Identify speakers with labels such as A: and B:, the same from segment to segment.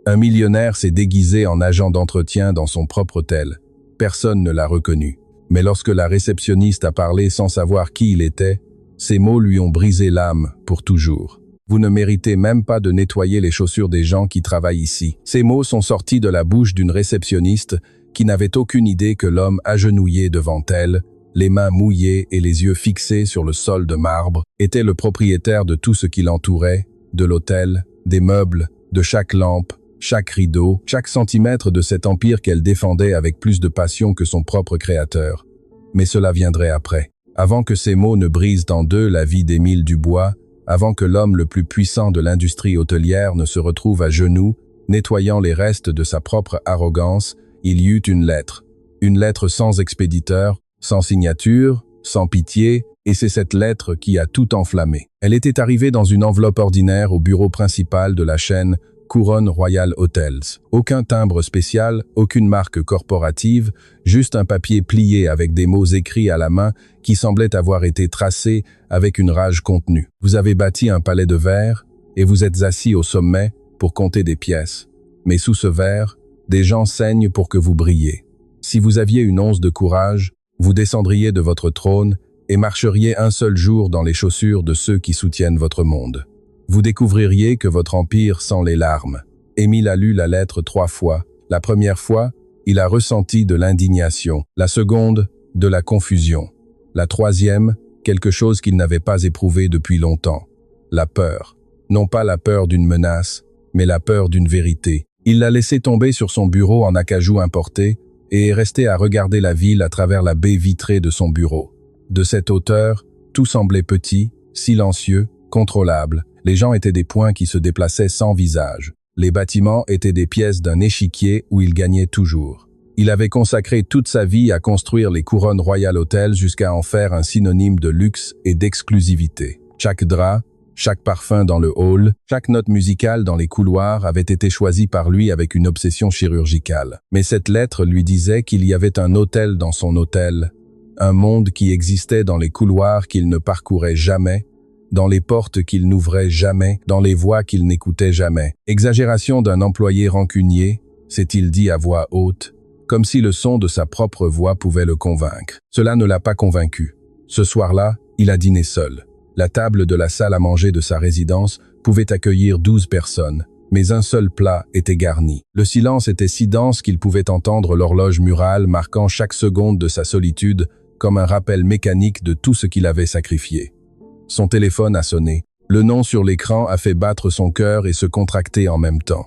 A: Un millionnaire s'est déguisé en agent d'entretien dans son propre hôtel. Personne ne l'a reconnu. Mais lorsque la réceptionniste a parlé sans savoir qui il était, ces mots lui ont brisé l'âme pour toujours. Vous ne méritez même pas de nettoyer les chaussures des gens qui travaillent ici. Ces mots sont sortis de la bouche d'une réceptionniste qui n'avait aucune idée que l'homme agenouillé devant elle, les mains mouillées et les yeux fixés sur le sol de marbre, était le propriétaire de tout ce qui l'entourait, de l'hôtel, des meubles, de chaque lampe, chaque rideau, chaque centimètre de cet empire qu'elle défendait avec plus de passion que son propre créateur. Mais cela viendrait après. Avant que ces mots ne brisent en deux la vie d'Émile Dubois, avant que l'homme le plus puissant de l'industrie hôtelière ne se retrouve à genoux, nettoyant les restes de sa propre arrogance, il y eut une lettre sans expéditeur, sans signature, sans pitié, et c'est cette lettre qui a tout enflammé. Elle était arrivée dans une enveloppe ordinaire au bureau principal de la chaîne Couronne Royal Hotels. Aucun timbre spécial, aucune marque corporative, juste un papier plié avec des mots écrits à la main qui semblaient avoir été tracés avec une rage contenue. Vous avez bâti un palais de verre et vous êtes assis au sommet pour compter des pièces. Mais sous ce verre, des gens saignent pour que vous brilliez. Si vous aviez une once de courage, vous descendriez de votre trône et marcheriez un seul jour dans les chaussures de ceux qui soutiennent votre monde. Vous découvririez que votre empire sent les larmes. Émile a lu la lettre 3 fois. La première fois, il a ressenti de l'indignation. La seconde, de la confusion. La troisième, quelque chose qu'il n'avait pas éprouvé depuis longtemps. La peur. Non pas la peur d'une menace, mais la peur d'une vérité. Il l'a laissé tomber sur son bureau en acajou importé et est resté à regarder la ville à travers la baie vitrée de son bureau. De cette hauteur, tout semblait petit, silencieux, contrôlable. Les gens étaient des points qui se déplaçaient sans visage. Les bâtiments étaient des pièces d'un échiquier où il gagnait toujours. Il avait consacré toute sa vie à construire les Couronnes Royal Hotels jusqu'à en faire un synonyme de luxe et d'exclusivité. Chaque drap, chaque parfum dans le hall, chaque note musicale dans les couloirs avait été choisi par lui avec une obsession chirurgicale. Mais cette lettre lui disait qu'il y avait un hôtel dans son hôtel, un monde qui existait dans les couloirs qu'il ne parcourait jamais, dans les portes qu'il n'ouvrait jamais, dans les voix qu'il n'écoutait jamais. Exagération d'un employé rancunier, s'est-il dit à voix haute, comme si le son de sa propre voix pouvait le convaincre. Cela ne l'a pas convaincu. Ce soir-là, il a dîné seul. La table de la salle à manger de sa résidence pouvait accueillir 12 personnes, mais un seul plat était garni. Le silence était si dense qu'il pouvait entendre l'horloge murale marquant chaque seconde de sa solitude comme un rappel mécanique de tout ce qu'il avait sacrifié. Son téléphone a sonné. Le nom sur l'écran a fait battre son cœur et se contracter en même temps.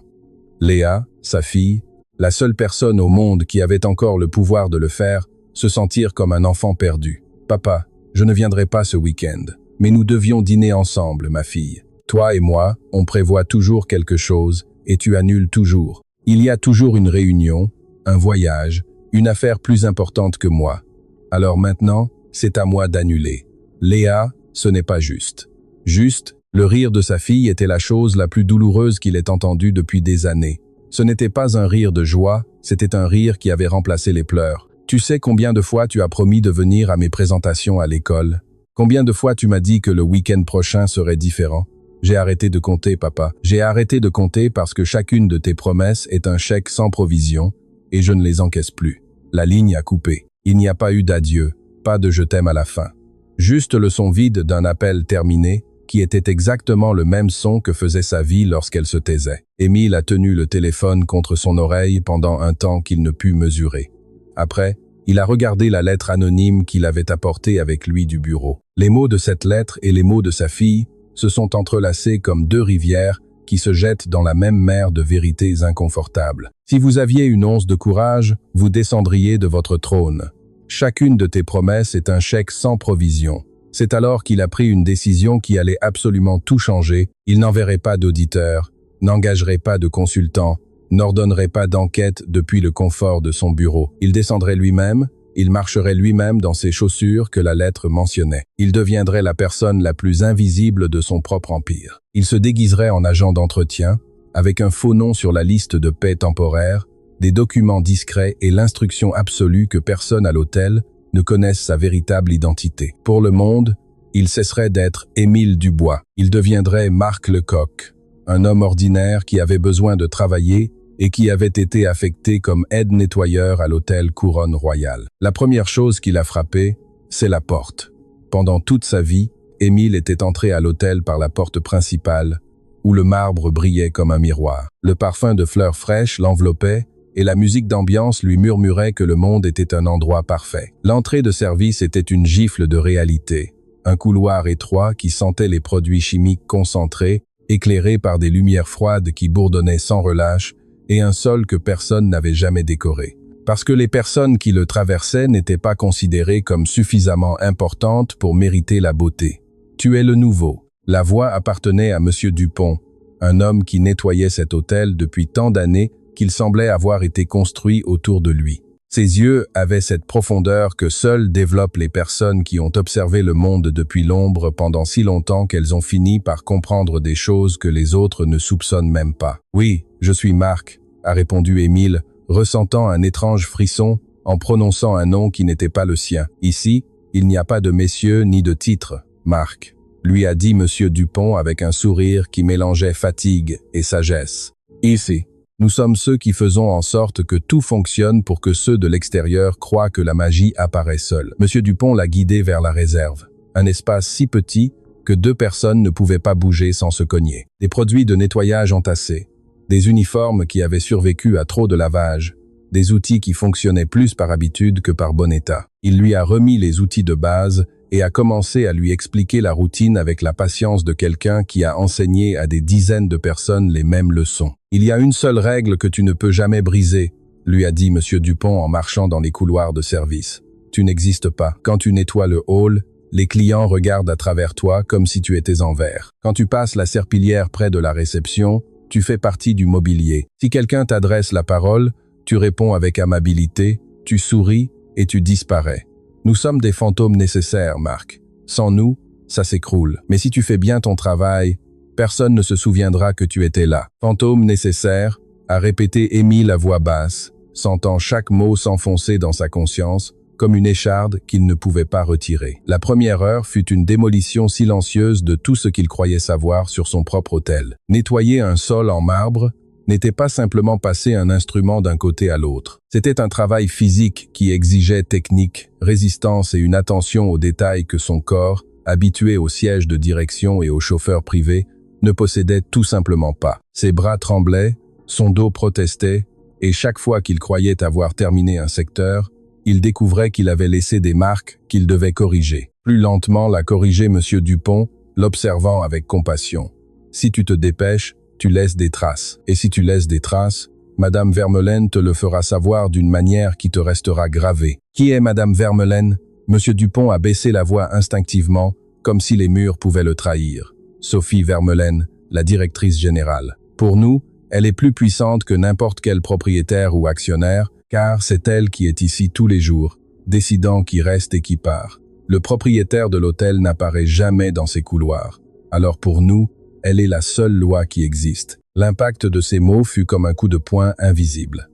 A: Léa, sa fille, la seule personne au monde qui avait encore le pouvoir de le faire, se sentir comme un enfant perdu. « Papa, je ne viendrai pas ce week-end. Mais nous devions dîner ensemble, ma fille. Toi et moi, on prévoit toujours quelque chose et tu annules toujours. Il y a toujours une réunion, un voyage, une affaire plus importante que moi. Alors maintenant, c'est à moi d'annuler. Léa, ce n'est pas juste. Juste, le rire de sa fille était la chose la plus douloureuse qu'il ait entendue depuis des années. Ce n'était pas un rire de joie, c'était un rire qui avait remplacé les pleurs. Tu sais combien de fois tu as promis de venir à mes présentations à l'école? Combien de fois tu m'as dit que le week-end prochain serait différent? J'ai arrêté de compter, papa. J'ai arrêté de compter parce que chacune de tes promesses est un chèque sans provision et je ne les encaisse plus. La ligne a coupé. Il n'y a pas eu d'adieu, pas de je t'aime à la fin. Juste le son vide d'un appel terminé qui était exactement le même son que faisait sa vie lorsqu'elle se taisait. Émile a tenu le téléphone contre son oreille pendant un temps qu'il ne put mesurer. Après, il a regardé la lettre anonyme qu'il avait apportée avec lui du bureau. Les mots de cette lettre et les mots de sa fille se sont entrelacés comme deux rivières qui se jettent dans la même mer de vérités inconfortables. Si vous aviez une once de courage, vous descendriez de votre trône. Chacune de tes promesses est un chèque sans provision. C'est alors qu'il a pris une décision qui allait absolument tout changer. Il n'enverrait pas d'auditeurs, n'engagerait pas de consultants, n'ordonnerait pas d'enquête depuis le confort de son bureau. Il descendrait lui-même, il marcherait lui-même dans ses chaussures que la lettre mentionnait. Il deviendrait la personne la plus invisible de son propre empire. Il se déguiserait en agent d'entretien, avec un faux nom sur la liste de paix temporaire, des documents discrets et l'instruction absolue que personne à l'hôtel ne connaisse sa véritable identité. Pour le monde, il cesserait d'être Émile Dubois. Il deviendrait Marc Lecoq, un homme ordinaire qui avait besoin de travailler et qui avait été affecté comme aide-nettoyeur à l'hôtel Couronne Royale. La première chose qui l'a frappé, c'est la porte. Pendant toute sa vie, Émile était entré à l'hôtel par la porte principale, où le marbre brillait comme un miroir. Le parfum de fleurs fraîches l'enveloppait et la musique d'ambiance lui murmurait que le monde était un endroit parfait. L'entrée de service était une gifle de réalité, un couloir étroit qui sentait les produits chimiques concentrés, éclairé par des lumières froides qui bourdonnaient sans relâche, et un sol que personne n'avait jamais décoré. Parce que les personnes qui le traversaient n'étaient pas considérées comme suffisamment importantes pour mériter la beauté. Tu es le nouveau. La voix appartenait à Monsieur Dupont, un homme qui nettoyait cet hôtel depuis tant d'années qu'il semblait avoir été construit autour de lui. Ses yeux avaient cette profondeur que seules développent les personnes qui ont observé le monde depuis l'ombre pendant si longtemps qu'elles ont fini par comprendre des choses que les autres ne soupçonnent même pas. « Oui, je suis Marc », a répondu Émile, ressentant un étrange frisson en prononçant un nom qui n'était pas le sien. « Ici, il n'y a pas de messieurs ni de titres, Marc », lui a dit Monsieur Dupont avec un sourire qui mélangeait fatigue et sagesse. « Ici, nous sommes ceux qui faisons en sorte que tout fonctionne pour que ceux de l'extérieur croient que la magie apparaît seule. » Monsieur Dupont l'a guidé vers la réserve, un espace si petit que 2 personnes ne pouvaient pas bouger sans se cogner. Des produits de nettoyage entassés, des uniformes qui avaient survécu à trop de lavage, des outils qui fonctionnaient plus par habitude que par bon état. Il lui a remis les outils de base et a commencé à lui expliquer la routine avec la patience de quelqu'un qui a enseigné à des dizaines de personnes les mêmes leçons. « Il y a une seule règle que tu ne peux jamais briser », lui a dit Monsieur Dupont en marchant dans les couloirs de service. « Tu n'existes pas. Quand tu nettoies le hall, les clients regardent à travers toi comme si tu étais en verre. Quand tu passes la serpillière près de la réception, tu fais partie du mobilier. Si quelqu'un t'adresse la parole, tu réponds avec amabilité, tu souris et tu disparais. Nous sommes des fantômes nécessaires, Marc. Sans nous, ça s'écroule. Mais si tu fais bien ton travail, personne ne se souviendra que tu étais là. Fantôme nécessaire, a répété Émile à voix basse, sentant chaque mot s'enfoncer dans sa conscience, comme une écharde qu'il ne pouvait pas retirer. La première heure fut une démolition silencieuse de tout ce qu'il croyait savoir sur son propre hôtel. Nettoyer un sol en marbre n'était pas simplement passer un instrument d'un côté à l'autre. C'était un travail physique qui exigeait technique, résistance et une attention aux détails que son corps, habitué au siège de direction et au chauffeur privé, ne possédait tout simplement pas. Ses bras tremblaient, son dos protestait, et chaque fois qu'il croyait avoir terminé un secteur, il découvrait qu'il avait laissé des marques qu'il devait corriger. Plus lentement l'a corrigé Monsieur Dupont, l'observant avec compassion. « Si tu te dépêches, tu laisses des traces. Et si tu laisses des traces, Madame Vermelaine te le fera savoir d'une manière qui te restera gravée. » « Qui est Madame Vermelaine ?» Monsieur Dupont a baissé la voix instinctivement, comme si les murs pouvaient le trahir. « Sophie Vermelaine, la directrice générale. Pour nous, elle est plus puissante que n'importe quel propriétaire ou actionnaire, car c'est elle qui est ici tous les jours, décidant qui reste et qui part. Le propriétaire de l'hôtel n'apparaît jamais dans ses couloirs. Alors pour nous, elle est la seule loi qui existe. » L'impact de ces mots fut comme un coup de poing invisible.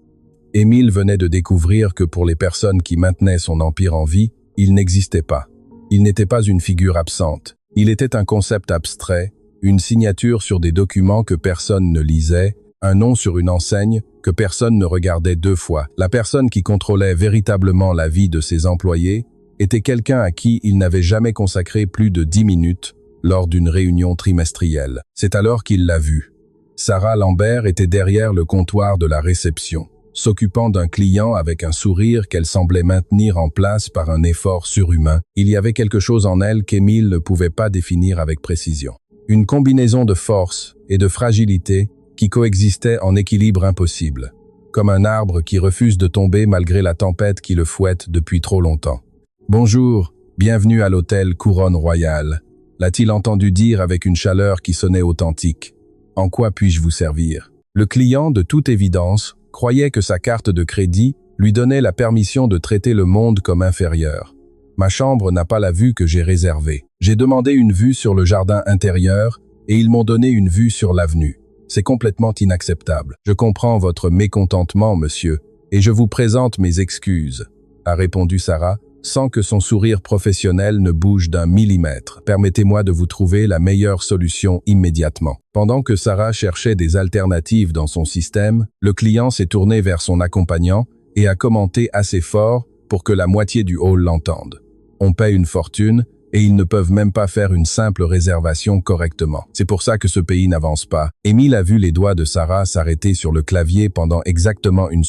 A: Émile venait de découvrir que pour les personnes qui maintenaient son empire en vie, il n'existait pas. Il n'était pas une figure absente. Il était un concept abstrait, une signature sur des documents que personne ne lisait, un nom sur une enseigne que personne ne regardait 2 fois. La personne qui contrôlait véritablement la vie de ses employés était quelqu'un à qui il n'avait jamais consacré plus de 10 minutes lors d'une réunion trimestrielle. C'est alors qu'il l'a vue. Sarah Lambert était derrière le comptoir de la réception, s'occupant d'un client avec un sourire qu'elle semblait maintenir en place par un effort surhumain. Il y avait quelque chose en elle qu'Émile ne pouvait pas définir avec précision. Une combinaison de force et de fragilité qui coexistait en équilibre impossible, comme un arbre qui refuse de tomber malgré la tempête qui le fouette depuis trop longtemps. « Bonjour, bienvenue à l'hôtel Couronne Royale », l'a-t-il entendu dire avec une chaleur qui sonnait authentique. « En quoi puis-je vous servir ?» Le client, de toute évidence, croyait que sa carte de crédit lui donnait la permission de traiter le monde comme inférieur. « Ma chambre n'a pas la vue que j'ai réservée. J'ai demandé une vue sur le jardin intérieur et ils m'ont donné une vue sur l'avenue. C'est complètement inacceptable. Je comprends votre mécontentement, monsieur, et je vous présente mes excuses, » a répondu Sarah, sans que son sourire professionnel ne bouge d'un millimètre. Permettez-moi de vous trouver la meilleure solution immédiatement. Pendant que Sarah cherchait des alternatives dans son système, le client s'est tourné vers son accompagnant et a commenté assez fort pour que la moitié du hall l'entende. On paie une fortune et ils ne peuvent même pas faire une simple réservation correctement. C'est pour ça que ce pays n'avance pas. Émile a vu les doigts de Sarah s'arrêter sur le clavier pendant exactement une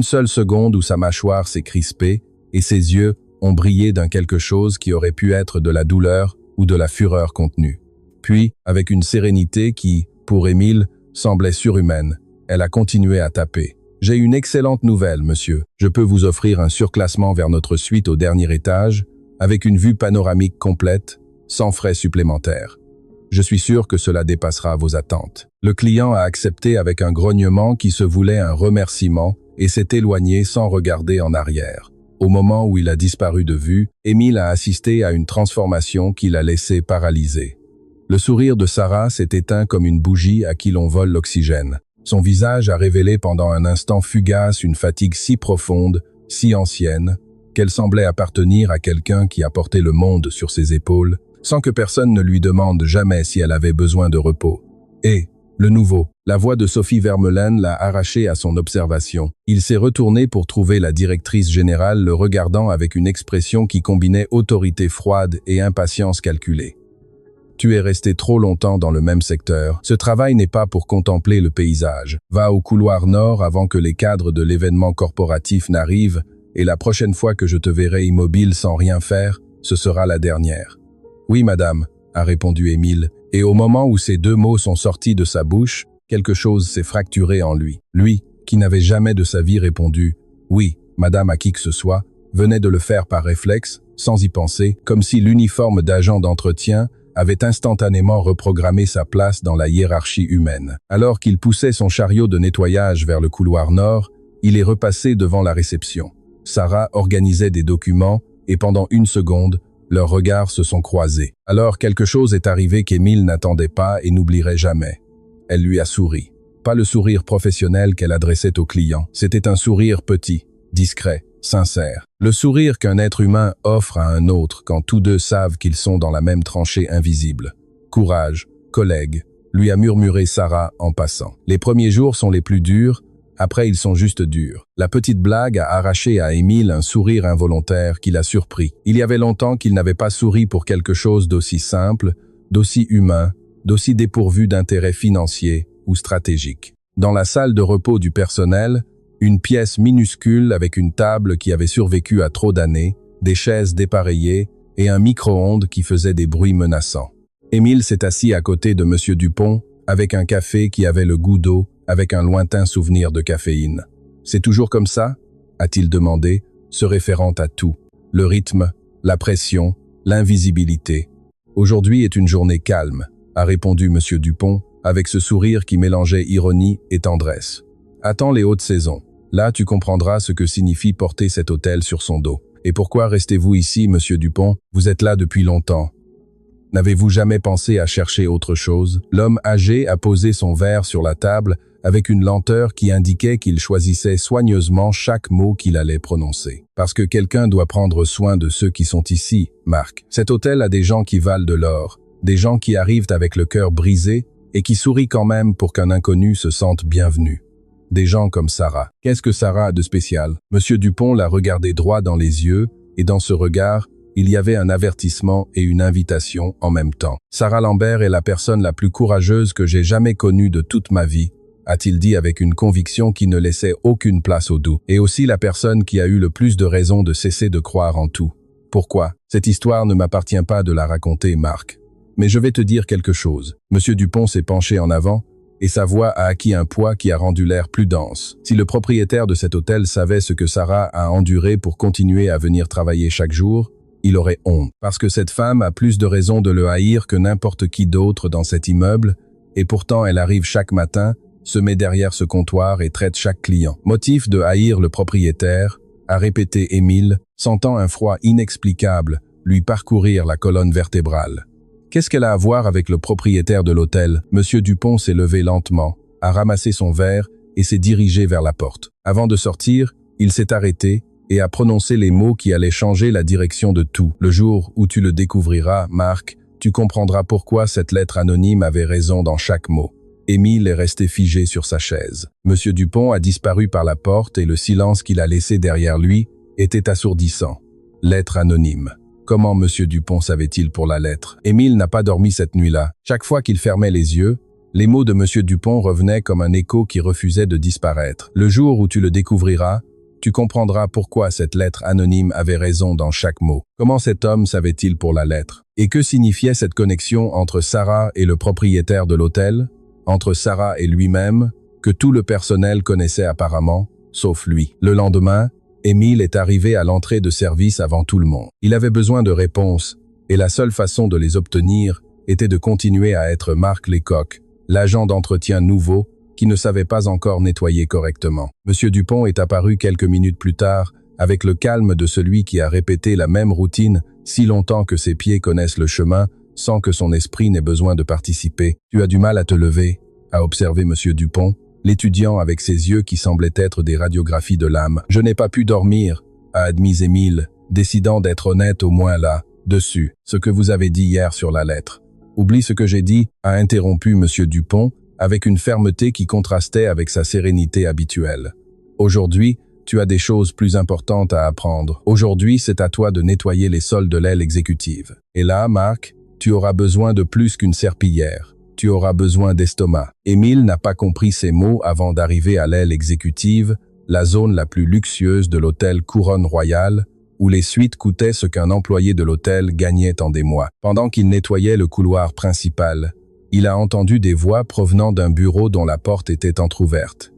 A: seule seconde où sa mâchoire s'est crispée et ses yeux ont brillé d'un quelque chose qui aurait pu être de la douleur ou de la fureur contenue. Puis, avec une sérénité qui, pour Émile, semblait surhumaine, elle a continué à taper. « J'ai une excellente nouvelle, monsieur. Je peux vous offrir un surclassement vers notre suite au dernier étage, avec une vue panoramique complète, sans frais supplémentaires. Je suis sûr que cela dépassera vos attentes. » Le client a accepté avec un grognement qui se voulait un remerciement et s'est éloigné sans regarder en arrière. Au moment où il a disparu de vue, Émile a assisté à une transformation qui l'a laissé paralysé. Le sourire de Sarah s'est éteint comme une bougie à qui l'on vole l'oxygène. Son visage a révélé pendant un instant fugace une fatigue si profonde, si ancienne, qu'elle semblait appartenir à quelqu'un qui a porté le monde sur ses épaules, sans que personne ne lui demande jamais si elle avait besoin de repos. Et, le nouveau, la voix de Sophie Vermeulen l'a arraché à son observation. Il s'est retourné pour trouver la directrice générale le regardant avec une expression qui combinait autorité froide et impatience calculée. « Tu es resté trop longtemps dans le même secteur. Ce travail n'est pas pour contempler le paysage. Va au couloir nord avant que les cadres de l'événement corporatif n'arrivent et la prochaine fois que je te verrai immobile sans rien faire, ce sera la dernière. »« Oui, madame, » a répondu Émile, et au moment où ces deux mots sont sortis de sa bouche, quelque chose s'est fracturé en lui. Lui, qui n'avait jamais de sa vie répondu « oui, madame » à qui que ce soit, venait de le faire par réflexe, sans y penser, comme si l'uniforme d'agent d'entretien avait instantanément reprogrammé sa place dans la hiérarchie humaine. Alors qu'il poussait son chariot de nettoyage vers le couloir nord, il est repassé devant la réception. Sarah organisait des documents et pendant une seconde, leurs regards se sont croisés. Alors quelque chose est arrivé qu'Émile n'attendait pas et n'oublierait jamais. Elle lui a souri. Pas le sourire professionnel qu'elle adressait au client. C'était un sourire petit, discret, sincère. Le sourire qu'un être humain offre à un autre quand tous deux savent qu'ils sont dans la même tranchée invisible. « Courage, collègue », lui a murmuré Sarah en passant. Les premiers jours sont les plus durs, après ils sont juste durs. La petite blague a arraché à Émile un sourire involontaire qui l'a surpris. Il y avait longtemps qu'il n'avait pas souri pour quelque chose d'aussi simple, d'aussi humain, d'aussi dépourvu d'intérêt financier ou stratégique. Dans la salle de repos du personnel, une pièce minuscule avec une table qui avait survécu à trop d'années, des chaises dépareillées et un micro-ondes qui faisait des bruits menaçants. Émile s'est assis à côté de M. Dupont avec un café qui avait le goût d'eau, avec un lointain souvenir de caféine. « C'est toujours comme ça ?» a-t-il demandé, se référant à tout. Le rythme, la pression, l'invisibilité. « Aujourd'hui est une journée calme », a répondu M. Dupont, avec ce sourire qui mélangeait ironie et tendresse. « Attends les hautes saisons. Là, tu comprendras ce que signifie porter cet hôtel sur son dos. Et pourquoi restez-vous ici, M. Dupont? Vous êtes là depuis longtemps. N'avez-vous jamais pensé à chercher autre chose ?» L'homme âgé a posé son verre sur la table avec une lenteur qui indiquait qu'il choisissait soigneusement chaque mot qu'il allait prononcer. « Parce que quelqu'un doit prendre soin de ceux qui sont ici, Marc. Cet hôtel a des gens qui valent de l'or, des gens qui arrivent avec le cœur brisé et qui sourient quand même pour qu'un inconnu se sente bienvenu. Des gens comme Sarah. Qu'est-ce que Sarah a de spécial ?» Monsieur Dupont l'a regardé droit dans les yeux et dans ce regard, il y avait un avertissement et une invitation en même temps. « Sarah Lambert est la personne la plus courageuse que j'ai jamais connue de toute ma vie, » a-t-il dit avec une conviction qui ne laissait aucune place au doute. « Et aussi la personne qui a eu le plus de raisons de cesser de croire en tout. Pourquoi? Cette histoire ne m'appartient pas de la raconter, Marc. Mais je vais te dire quelque chose. » Monsieur Dupont s'est penché en avant et sa voix a acquis un poids qui a rendu l'air plus dense. Si le propriétaire de cet hôtel savait ce que Sarah a enduré pour continuer à venir travailler chaque jour, il aurait honte. Parce que cette femme a plus de raisons de le haïr que n'importe qui d'autre dans cet immeuble, et pourtant elle arrive chaque matin, se met derrière ce comptoir et traite chaque client. Motif de haïr le propriétaire, a répété Émile, sentant un froid inexplicable lui parcourir la colonne vertébrale. Qu'est-ce qu'elle a à voir avec le propriétaire de l'hôtel? Monsieur Dupont s'est levé lentement, a ramassé son verre et s'est dirigé vers la porte. Avant de sortir, il s'est arrêté et à prononcer les mots qui allaient changer la direction de tout. Le jour où tu le découvriras, Marc, tu comprendras pourquoi cette lettre anonyme avait raison dans chaque mot. Émile est resté figé sur sa chaise. Monsieur Dupont a disparu par la porte et le silence qu'il a laissé derrière lui était assourdissant. Lettre anonyme. Comment Monsieur Dupont savait-il pour la lettre? Émile n'a pas dormi cette nuit-là. Chaque fois qu'il fermait les yeux, les mots de Monsieur Dupont revenaient comme un écho qui refusait de disparaître. Le jour où tu le découvriras, tu comprendras pourquoi cette lettre anonyme avait raison dans chaque mot. Comment cet homme savait-il pour la lettre? Et que signifiait cette connexion entre Sarah et le propriétaire de l'hôtel? Entre Sarah et lui-même, que tout le personnel connaissait apparemment, sauf lui. Le lendemain, Émile est arrivé à l'entrée de service avant tout le monde. Il avait besoin de réponses, et la seule façon de les obtenir était de continuer à être Marc Lecoq, l'agent d'entretien nouveau, qui ne savait pas encore nettoyer correctement. Monsieur Dupont est apparu quelques minutes plus tard, avec le calme de celui qui a répété la même routine si longtemps que ses pieds connaissent le chemin, sans que son esprit n'ait besoin de participer. Tu as du mal à te lever, a observé Monsieur Dupont, l'étudiant avec ses yeux qui semblaient être des radiographies de l'âme. Je n'ai pas pu dormir, a admis Émile, décidant d'être honnête au moins là, dessus, ce que vous avez dit hier sur la lettre. Oublie ce que j'ai dit, a interrompu Monsieur Dupont, avec une fermeté qui contrastait avec sa sérénité habituelle. Aujourd'hui, tu as des choses plus importantes à apprendre. Aujourd'hui, c'est à toi de nettoyer les sols de l'aile exécutive. Et là, Marc, tu auras besoin de plus qu'une serpillière. Tu auras besoin d'estomac. Émile n'a pas compris ces mots avant d'arriver à l'aile exécutive, la zone la plus luxueuse de l'hôtel Couronne Royale, où les suites coûtaient ce qu'un employé de l'hôtel gagnait en des mois. Pendant qu'il nettoyait le couloir principal, il a entendu des voix provenant d'un bureau dont la porte était entr'ouverte.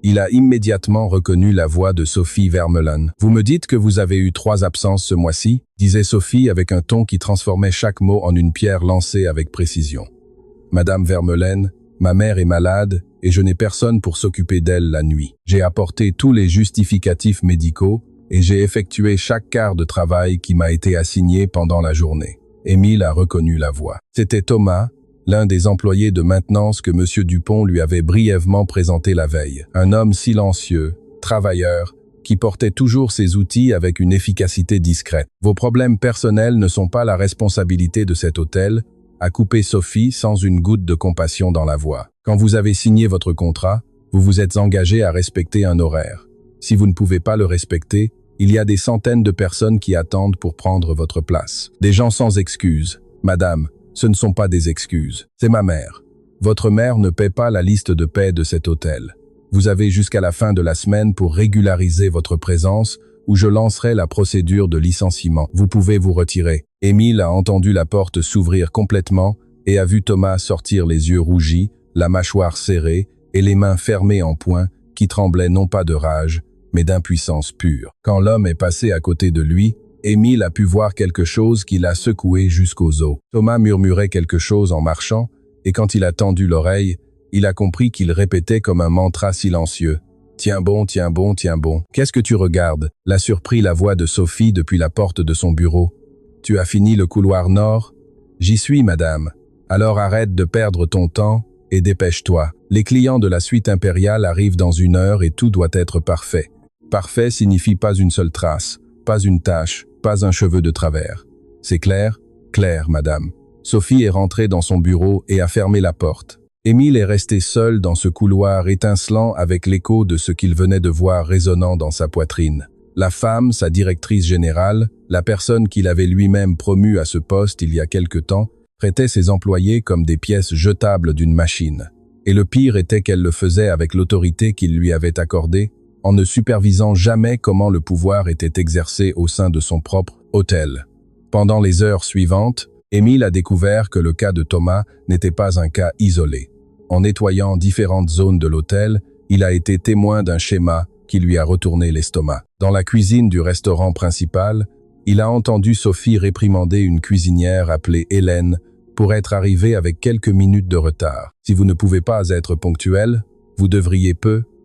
A: Il a immédiatement reconnu la voix de Sophie Vermeulen. « Vous me dites que vous avez eu 3 absences ce mois-ci » disait Sophie avec un ton qui transformait chaque mot en une pierre lancée avec précision. « Madame Vermeulen, ma mère est malade et je n'ai personne pour s'occuper d'elle la nuit. J'ai apporté tous les justificatifs médicaux et j'ai effectué chaque quart de travail qui m'a été assigné pendant la journée. » Émile a reconnu la voix. C'était Thomas, l'un des employés de maintenance que Monsieur Dupont lui avait brièvement présenté la veille. Un homme silencieux, travailleur, qui portait toujours ses outils avec une efficacité discrète. « Vos problèmes personnels ne sont pas la responsabilité de cet hôtel », a coupé Sophie sans une goutte de compassion dans la voix. « Quand vous avez signé votre contrat, vous vous êtes engagé à respecter un horaire. Si vous ne pouvez pas le respecter, il y a des centaines de personnes qui attendent pour prendre votre place. Des gens sans excuses. Madame, ce ne sont pas des excuses. C'est ma mère. Votre mère ne paie pas la liste de paie de cet hôtel. Vous avez jusqu'à la fin de la semaine pour régulariser votre présence ou je lancerai la procédure de licenciement. Vous pouvez vous retirer. » Émile a entendu la porte s'ouvrir complètement et a vu Thomas sortir les yeux rougis, la mâchoire serrée et les mains fermées en poing qui tremblaient non pas de rage, mais d'impuissance pure. Quand l'homme est passé à côté de lui, Émile a pu voir quelque chose qui l'a secoué jusqu'aux os. Thomas murmurait quelque chose en marchant, et quand il a tendu l'oreille, il a compris qu'il répétait comme un mantra silencieux. « Tiens bon, tiens bon, tiens bon. Qu'est-ce que tu regardes ?» l'a surpris la voix de Sophie depuis la porte de son bureau. « Tu as fini le couloir nord ?»« J'y suis, madame. Alors arrête de perdre ton temps et dépêche-toi. Les clients de la suite impériale arrivent dans 1 heure et tout doit être parfait. Parfait signifie pas une seule trace, pas une tache, pas un cheveu de travers. C'est clair ? Clair, madame. » Sophie est rentrée dans son bureau et a fermé la porte. Émile est resté seul dans ce couloir étincelant avec l'écho de ce qu'il venait de voir résonnant dans sa poitrine. La femme, sa directrice générale, la personne qu'il avait lui-même promue à ce poste il y a quelque temps, traitait ses employés comme des pièces jetables d'une machine. Et le pire était qu'elle le faisait avec l'autorité qu'il lui avait accordée, en ne supervisant jamais comment le pouvoir était exercé au sein de son propre hôtel. Pendant les heures suivantes, Émile a découvert que le cas de Thomas n'était pas un cas isolé. En nettoyant différentes zones de l'hôtel, il a été témoin d'un schéma qui lui a retourné l'estomac. Dans la cuisine du restaurant principal, il a entendu Sophie réprimander une cuisinière appelée Hélène pour être arrivée avec quelques minutes de retard. « Si vous ne pouvez pas être ponctuel, vous devriez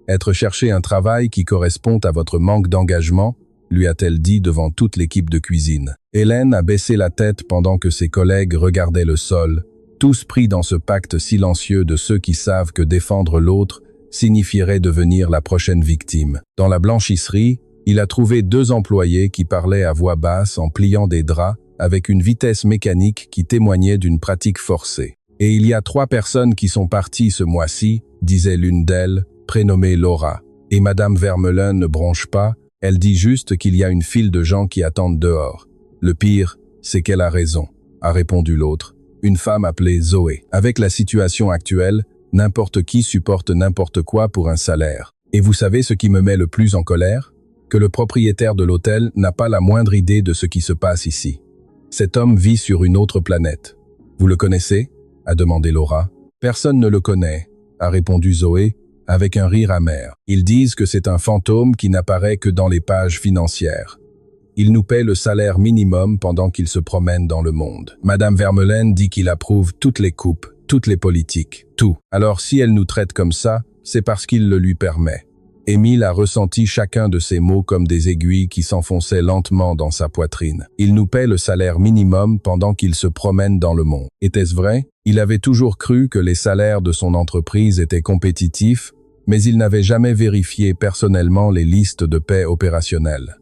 A: être chercher un travail qui correspond à votre manque d'engagement », lui a-t-elle dit devant toute l'équipe de cuisine. Hélène a baissé la tête pendant que ses collègues regardaient le sol, tous pris dans ce pacte silencieux de ceux qui savent que défendre l'autre signifierait devenir la prochaine victime. Dans la blanchisserie, Il a trouvé 2 employés qui parlaient à voix basse en pliant des draps avec une vitesse mécanique qui témoignait d'une pratique forcée. Et il y a 3 personnes qui sont parties ce mois-ci, disait l'une d'elles, prénommée Laura. Et Madame Vermeulen ne bronche pas, elle dit juste qu'il y a une file de gens qui attendent dehors. Le pire, c'est qu'elle a raison, a répondu l'autre, une femme appelée Zoé. Avec la situation actuelle, n'importe qui supporte n'importe quoi pour un salaire. Et vous savez ce qui me met le plus en colère? Que le propriétaire de l'hôtel n'a pas la moindre idée de ce qui se passe ici. Cet homme vit sur une autre planète. Vous le connaissez? A demandé Laura. Personne ne le connaît, a répondu Zoé, avec un rire amer. Ils disent que c'est un fantôme qui n'apparaît que dans les pages financières. Il nous paie le salaire minimum pendant qu'il se promène dans le monde. Madame Vermeulen dit qu'il approuve toutes les coupes, toutes les politiques, tout. Alors si elle nous traite comme ça, c'est parce qu'il le lui permet. Émile a ressenti chacun de ces mots comme des aiguilles qui s'enfonçaient lentement dans sa poitrine. Il nous paie le salaire minimum pendant qu'il se promène dans le monde. Était-ce vrai? Il avait toujours cru que les salaires de son entreprise étaient compétitifs, mais il n'avait jamais vérifié personnellement les listes de paie opérationnelles.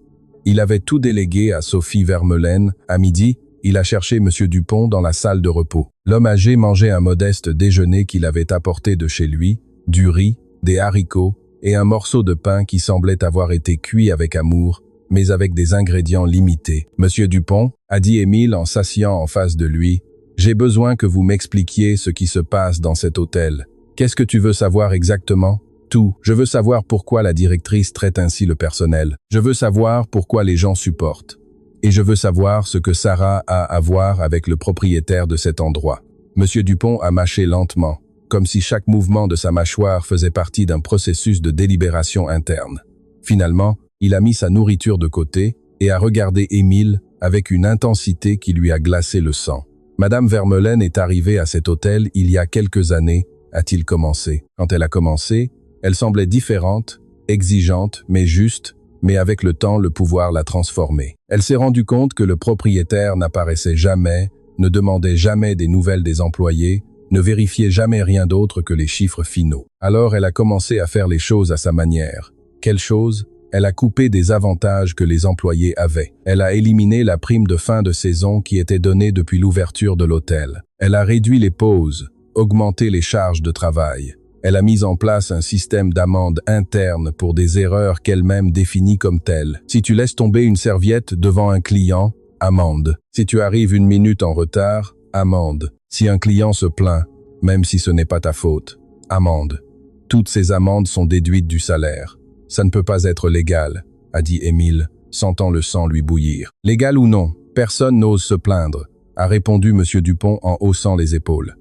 A: Il avait tout délégué à Sophie Vermeulen. À midi, il a cherché M. Dupont dans la salle de repos. L'homme âgé mangeait un modeste déjeuner qu'il avait apporté de chez lui, du riz, des haricots, et un morceau de pain qui semblait avoir été cuit avec amour, mais avec des ingrédients limités. « Monsieur Dupont, a dit Émile en s'asseyant en face de lui, j'ai besoin que vous m'expliquiez ce qui se passe dans cet hôtel. Qu'est-ce que tu veux savoir exactement? Tout. Je veux savoir pourquoi la directrice traite ainsi le personnel. Je veux savoir pourquoi les gens supportent. Et je veux savoir ce que Sarah a à voir avec le propriétaire de cet endroit. » Monsieur Dupont a mâché lentement, comme si chaque mouvement de sa mâchoire faisait partie d'un processus de délibération interne. Finalement, il a mis sa nourriture de côté et a regardé Émile avec une intensité qui lui a glacé le sang. « Madame Vermeulen est arrivée à cet hôtel il y a quelques années, a-t-il commencé. Quand elle a commencé, elle semblait différente, exigeante, mais juste, mais avec le temps le pouvoir l'a transformée. Elle s'est rendue compte que le propriétaire n'apparaissait jamais, ne demandait jamais des nouvelles des employés, ne vérifiait jamais rien d'autre que les chiffres finaux. Alors elle a commencé à faire les choses à sa manière. Quelle chose? Elle a coupé des avantages que les employés avaient. Elle a éliminé la prime de fin de saison qui était donnée depuis l'ouverture de l'hôtel. Elle a réduit les pauses, augmenté les charges de travail. Elle a mis en place un système d'amende interne pour des erreurs qu'elle-même définit comme telles. Si tu laisses tomber une serviette devant un client, amende. Si tu arrives 1 minute en retard, amende. Si un client se plaint, même si ce n'est pas ta faute, amende. Toutes ces amendes sont déduites du salaire. Ça ne peut pas être légal, a dit Émile, sentant le sang lui bouillir. Légal ou non, personne n'ose se plaindre, a répondu M. Dupont en haussant les épaules.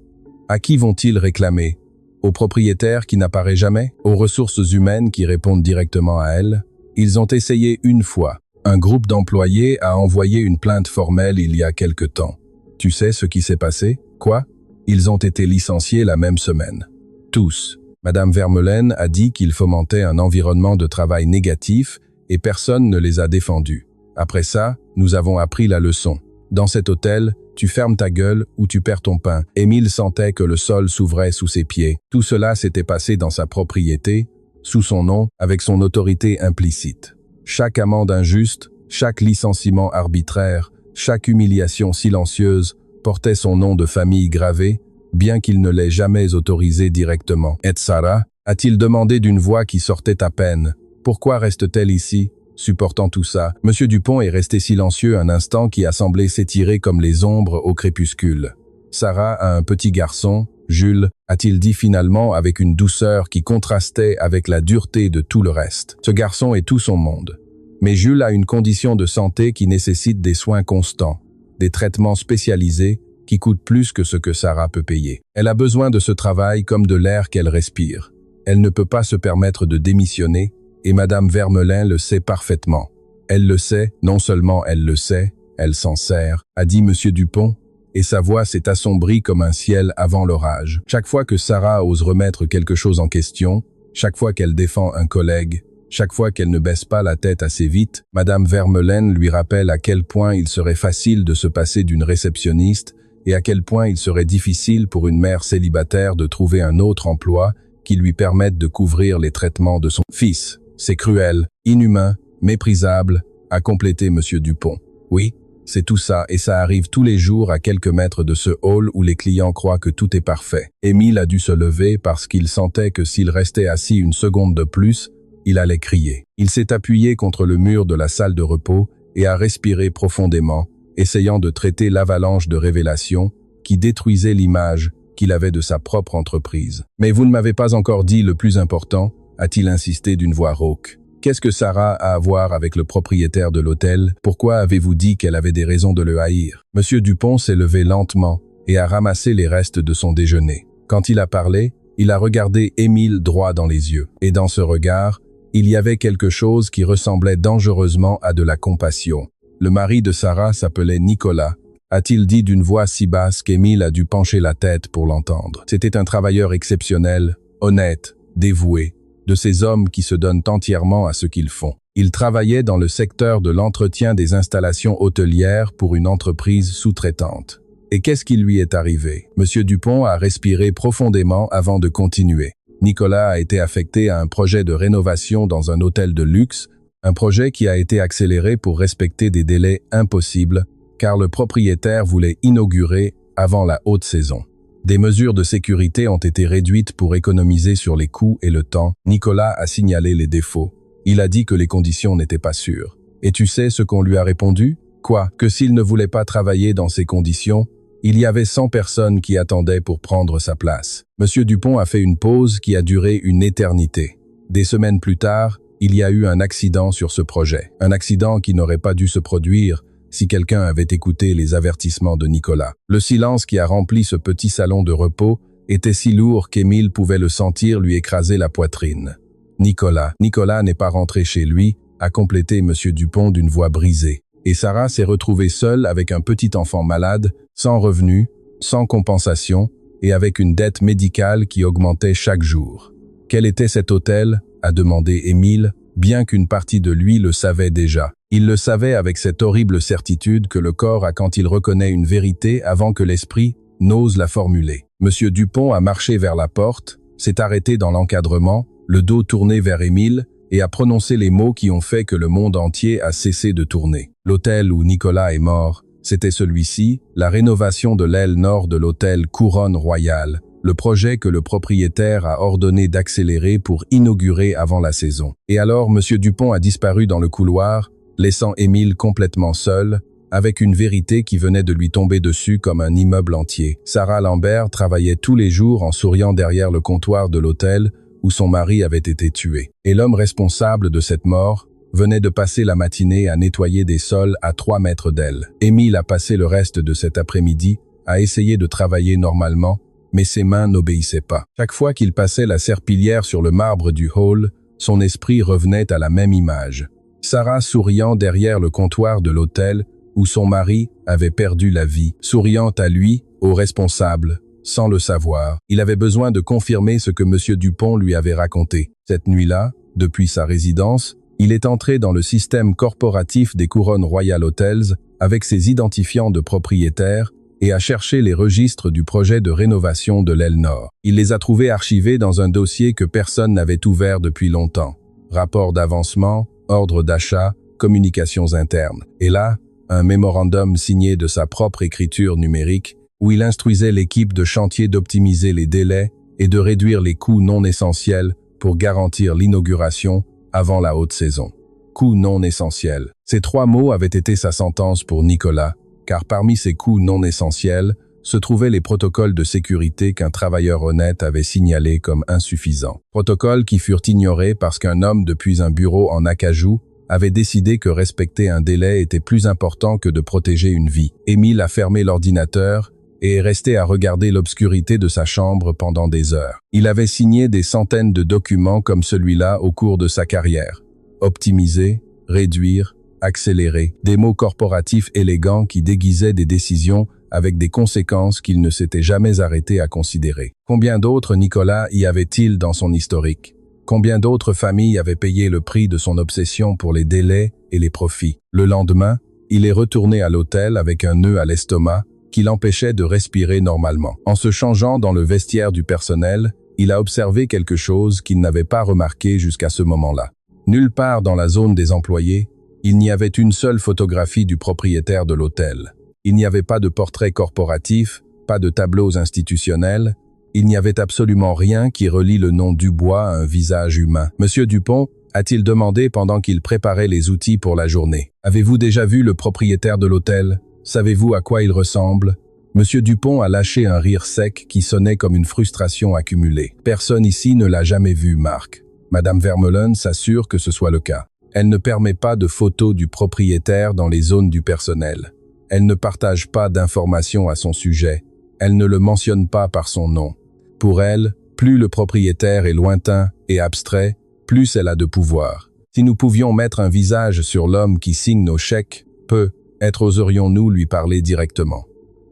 A: À qui vont-ils réclamer? Au propriétaire qui n'apparaît jamais? Aux ressources humaines qui répondent directement à elle? Ils ont essayé une fois. Un groupe d'employés a envoyé une plainte formelle il y a quelque temps. Tu sais ce qui s'est passé? Quoi? Ils ont été licenciés la même semaine. Tous. Madame Vermeulen a dit qu'ils fomentaient un environnement de travail négatif et personne ne les a défendus. Après ça, nous avons appris la leçon. Dans cet hôtel, tu fermes ta gueule ou tu perds ton pain. Émile sentait que le sol s'ouvrait sous ses pieds. Tout cela s'était passé dans sa propriété, sous son nom, avec son autorité implicite. Chaque amende injuste, chaque licenciement arbitraire, chaque humiliation silencieuse portait son nom de famille gravé, bien qu'il ne l'ait jamais autorisé directement. « Et Sarah ?» a-t-il demandé d'une voix qui sortait à peine. « Pourquoi reste-t-elle ici, supportant tout ça ?» Monsieur Dupont est resté silencieux un instant qui a semblé s'étirer comme les ombres au crépuscule. « Sarah a un petit garçon, Jules, a-t-il dit finalement avec une douceur qui contrastait avec la dureté de tout le reste. Ce garçon est tout son monde. Mais Jules a une condition de santé qui nécessite des soins constants, des traitements spécialisés qui coûtent plus que ce que Sarah peut payer. Elle a besoin de ce travail comme de l'air qu'elle respire. Elle ne peut pas se permettre de démissionner, et Madame Vermeulen le sait parfaitement. Elle le sait, non seulement elle le sait, elle s'en sert, a dit Monsieur Dupont, et sa voix s'est assombrie comme un ciel avant l'orage. Chaque fois que Sarah ose remettre quelque chose en question, chaque fois qu'elle défend un collègue, chaque fois qu'elle ne baisse pas la tête assez vite, Madame Vermeulen lui rappelle à quel point il serait facile de se passer d'une réceptionniste et à quel point il serait difficile pour une mère célibataire de trouver un autre emploi qui lui permette de couvrir les traitements de son fils. C'est cruel, inhumain, Méprisable, a complété Monsieur Dupont. Oui, c'est tout ça, et ça arrive tous les jours à quelques mètres de ce hall où les clients croient que tout est parfait. Émile a dû se lever parce qu'il sentait que s'il restait assis une seconde de plus, il allait crier. Il s'est appuyé contre le mur de la salle de repos et a respiré profondément, essayant de traiter l'avalanche de révélations qui détruisait l'image qu'il avait de sa propre entreprise. « Mais vous ne m'avez pas encore dit le plus important », a-t-il insisté d'une voix rauque. « Qu'est-ce que Sarah a à voir avec le propriétaire de l'hôtel? Pourquoi avez-vous dit qu'elle avait des raisons de le haïr ?» Monsieur Dupont s'est levé lentement et a ramassé les restes de son déjeuner. Quand il a parlé, il a regardé Émile droit dans les yeux. Et dans ce regard, il y avait quelque chose qui ressemblait dangereusement à de la compassion. Le mari de Sarah s'appelait Nicolas, a-t-il dit d'une voix si basse qu'Émile a dû pencher la tête pour l'entendre. C'était un travailleur exceptionnel, honnête, dévoué, de ces hommes qui se donnent entièrement à ce qu'ils font. Il travaillait dans le secteur de l'entretien des installations hôtelières pour une entreprise sous-traitante. Et qu'est-ce qui lui est arrivé? Monsieur Dupont a respiré profondément avant de continuer. Nicolas a été affecté à un projet de rénovation dans un hôtel de luxe, un projet qui a été accéléré pour respecter des délais impossibles, car le propriétaire voulait inaugurer avant la haute saison. Des mesures de sécurité ont été réduites pour économiser sur les coûts et le temps. Nicolas a signalé les défauts. Il a dit que les conditions n'étaient pas sûres. Et tu sais ce qu'on lui a répondu? Quoi? Que s'il ne voulait pas travailler dans ces conditions, il y avait 100 personnes qui attendaient pour prendre sa place. Monsieur Dupont a fait une pause qui a duré une éternité. Des semaines plus tard, il y a eu un accident sur ce projet. Un accident qui n'aurait pas dû se produire si quelqu'un avait écouté les avertissements de Nicolas. Le silence qui a rempli ce petit salon de repos était si lourd qu'Émile pouvait le sentir lui écraser la poitrine. Nicolas n'est pas rentré chez lui, a complété Monsieur Dupont d'une voix brisée. Et Sarah s'est retrouvée seule avec un petit enfant malade, sans revenu, sans compensation, et avec une dette médicale qui augmentait chaque jour. Quel était cet hôtel? A demandé Émile, bien qu'une partie de lui le savait déjà. Il le savait avec cette horrible certitude que le corps a quand il reconnaît une vérité avant que l'esprit n'ose la formuler. Monsieur Dupont a marché vers la porte, s'est arrêté dans l'encadrement, le dos tourné vers Émile, et a prononcé les mots qui ont fait que le monde entier a cessé de tourner. L'hôtel où Nicolas est mort, c'était celui-ci, la rénovation de l'aile nord de l'hôtel Couronne Royale, le projet que le propriétaire a ordonné d'accélérer pour inaugurer avant la saison. Et alors, Monsieur Dupont a disparu dans le couloir, laissant Émile complètement seul, avec une vérité qui venait de lui tomber dessus comme un immeuble entier. Sarah Lambert travaillait tous les jours en souriant derrière le comptoir de l'hôtel où son mari avait été tué. Et l'homme responsable de cette mort venait de passer la matinée à nettoyer des sols à 3 mètres d'elle. Émile a passé le reste de cet après-midi à essayer de travailler normalement, mais ses mains n'obéissaient pas. Chaque fois qu'il passait la serpillière sur le marbre du hall, son esprit revenait à la même image. Sarah souriant derrière le comptoir de l'hôtel où son mari avait perdu la vie, souriant à lui, au responsable, sans le savoir. Il avait besoin de confirmer ce que Monsieur Dupont lui avait raconté. Cette nuit-là, depuis sa résidence, il est entré dans le système corporatif des Couronne Royal Hotels avec ses identifiants de propriétaire et a cherché les registres du projet de rénovation de l'aile nord. Il les a trouvés archivés dans un dossier que personne n'avait ouvert depuis longtemps. Rapport d'avancement, ordre d'achat, communications internes. Et là, un mémorandum signé de sa propre écriture numérique où il instruisait l'équipe de chantier d'optimiser les délais et de réduire les coûts non essentiels pour garantir l'inauguration avant la haute saison. Coûts non essentiels. Ces 3 mots avaient été sa sentence pour Nicolas, car parmi ces coûts non essentiels se trouvaient les protocoles de sécurité qu'un travailleur honnête avait signalés comme insuffisants. Protocoles qui furent ignorés parce qu'un homme depuis un bureau en acajou avait décidé que respecter un délai était plus important que de protéger une vie. Émile a fermé l'ordinateur et est resté à regarder l'obscurité de sa chambre pendant des heures. Il avait signé des centaines de documents comme celui-là au cours de sa carrière. Optimiser, réduire, accélérer, des mots corporatifs élégants qui déguisaient des décisions avec des conséquences qu'il ne s'était jamais arrêté à considérer. Combien d'autres Nicolas y avait-il dans son historique? Combien d'autres familles avaient payé le prix de son obsession pour les délais et les profits? Le lendemain, il est retourné à l'hôtel avec un nœud à l'estomac qui l'empêchait de respirer normalement. En se changeant dans le vestiaire du personnel, il a observé quelque chose qu'il n'avait pas remarqué jusqu'à ce moment-là. Nulle part dans la zone des employés, il n'y avait une seule photographie du propriétaire de l'hôtel. Il n'y avait pas de portrait corporatif, pas de tableaux institutionnels, il n'y avait absolument rien qui relie le nom Dubois à un visage humain. Monsieur Dupont, a-t-il demandé pendant qu'il préparait les outils pour la journée. Avez-vous déjà vu le propriétaire de l'hôtel? Savez-vous à quoi il ressemble? Monsieur Dupont a lâché un rire sec qui sonnait comme une frustration accumulée. Personne ici ne l'a jamais vu, Marc. Madame Vermeulen s'assure que ce soit le cas. Elle ne permet pas de photos du propriétaire dans les zones du personnel. Elle ne partage pas d'informations à son sujet. Elle ne le mentionne pas par son nom. Pour elle, plus le propriétaire est lointain et abstrait, plus elle a de pouvoir. Si nous pouvions mettre un visage sur l'homme qui signe nos chèques, peut-être oserions-nous lui parler directement.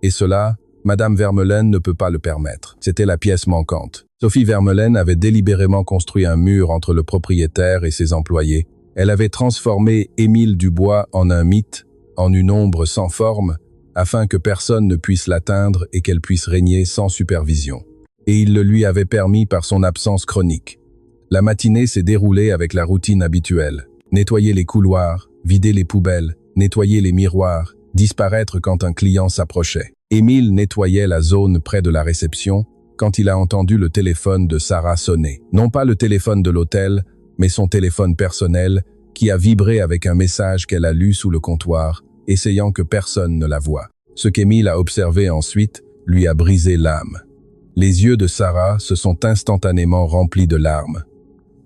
A: Et cela, Madame Vermeulen ne peut pas le permettre. C'était la pièce manquante. Sophie Vermeulen avait délibérément construit un mur entre le propriétaire et ses employés. Elle avait transformé Émile Dubois en un mythe, en une ombre sans forme, afin que personne ne puisse l'atteindre et qu'elle puisse régner sans supervision. Et il le lui avait permis par son absence chronique. La matinée s'est déroulée avec la routine habituelle. Nettoyer les couloirs, vider les poubelles, nettoyer les miroirs, disparaître quand un client s'approchait. Émile nettoyait la zone près de la réception quand il a entendu le téléphone de Sarah sonner. Non pas le téléphone de l'hôtel, mais son téléphone personnel qui a vibré avec un message qu'elle a lu sous le comptoir, essayant que personne ne la voie. Ce qu'Émile a observé ensuite lui a brisé l'âme. Les yeux de Sarah se sont instantanément remplis de larmes.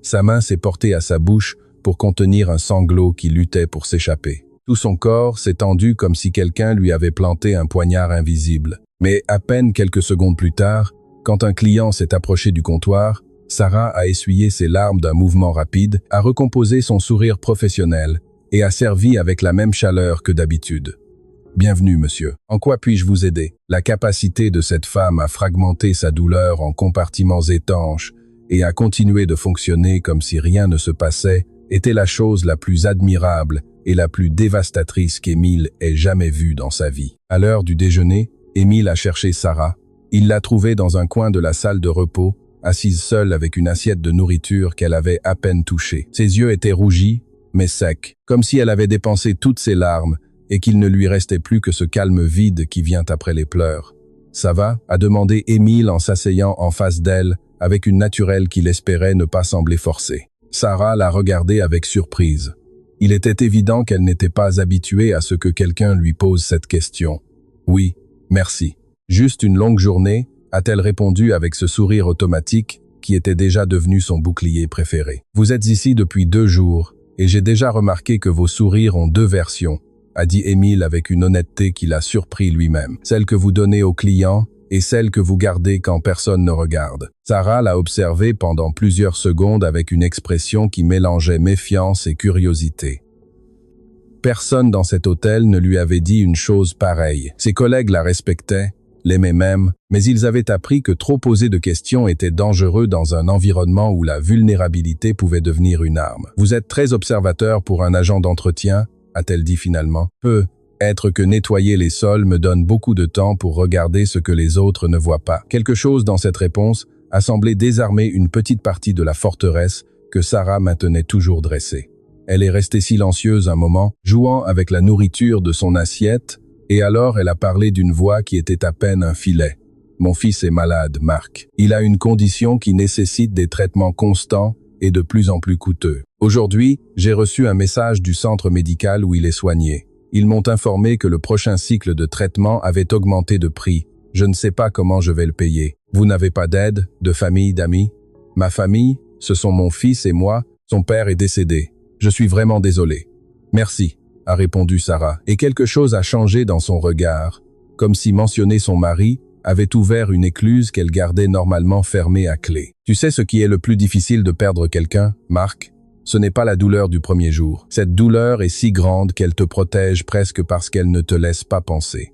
A: Sa main s'est portée à sa bouche pour contenir un sanglot qui luttait pour s'échapper. Tout son corps s'est tendu comme si quelqu'un lui avait planté un poignard invisible. Mais à peine quelques secondes plus tard, quand un client s'est approché du comptoir, Sarah a essuyé ses larmes d'un mouvement rapide, a recomposé son sourire professionnel et a servi avec la même chaleur que d'habitude. « Bienvenue, monsieur. En quoi puis-je vous aider ?» La capacité de cette femme à fragmenter sa douleur en compartiments étanches et à continuer de fonctionner comme si rien ne se passait était la chose la plus admirable et la plus dévastatrice qu'Émile ait jamais vue dans sa vie. À l'heure du déjeuner, Émile a cherché Sarah. Il l'a trouvée dans un coin de la salle de repos, assise seule avec une assiette de nourriture qu'elle avait à peine touchée. Ses yeux étaient rougis, mais secs, comme si elle avait dépensé toutes ses larmes et qu'il ne lui restait plus que ce calme vide qui vient après les pleurs. « Ça va ?» a demandé Émile en s'asseyant en face d'elle, avec une naturelle qu'il espérait ne pas sembler forcée. Sarah l'a regardée avec surprise. Il était évident qu'elle n'était pas habituée à ce que quelqu'un lui pose cette question. « Oui, merci. Juste une longue journée ?» a-t-elle répondu avec ce sourire automatique qui était déjà devenu son bouclier préféré. « Vous êtes ici depuis 2 jours, et j'ai déjà remarqué que vos sourires ont 2 versions. » a dit Émile avec une honnêteté qui l'a surpris lui-même. Celle que vous donnez aux clients et celle que vous gardez quand personne ne regarde. Sarah l'a observé pendant plusieurs secondes avec une expression qui mélangeait méfiance et curiosité. Personne dans cet hôtel ne lui avait dit une chose pareille. Ses collègues la respectaient, l'aimaient même, mais ils avaient appris que trop poser de questions était dangereux dans un environnement où la vulnérabilité pouvait devenir une arme. « Vous êtes très observateur pour un agent d'entretien ?» a-t-elle dit finalement. « Peut-être que nettoyer les sols me donne beaucoup de temps pour regarder ce que les autres ne voient pas. » Quelque chose dans cette réponse a semblé désarmer une petite partie de la forteresse que Sarah maintenait toujours dressée. Elle est restée silencieuse un moment, jouant avec la nourriture de son assiette, et alors elle a parlé d'une voix qui était à peine un filet. « Mon fils est malade, Marc. Il a une condition qui nécessite des traitements constants et de plus en plus coûteux. Aujourd'hui, j'ai reçu un message du centre médical où il est soigné. Ils m'ont informé que le prochain cycle de traitement avait augmenté de prix. Je ne sais pas comment je vais le payer. Vous n'avez pas d'aide, de famille, d'amis? Ma famille, ce sont mon fils et moi. Son père est décédé. Je suis vraiment désolé. Merci, a répondu Sarah, et quelque chose a changé dans son regard, comme si mentionner son mari avait ouvert une écluse qu'elle gardait normalement fermée à clé. Tu sais ce qui est le plus difficile de perdre quelqu'un, Marc? Ce n'est pas la douleur du premier jour. Cette douleur est si grande qu'elle te protège presque parce qu'elle ne te laisse pas penser.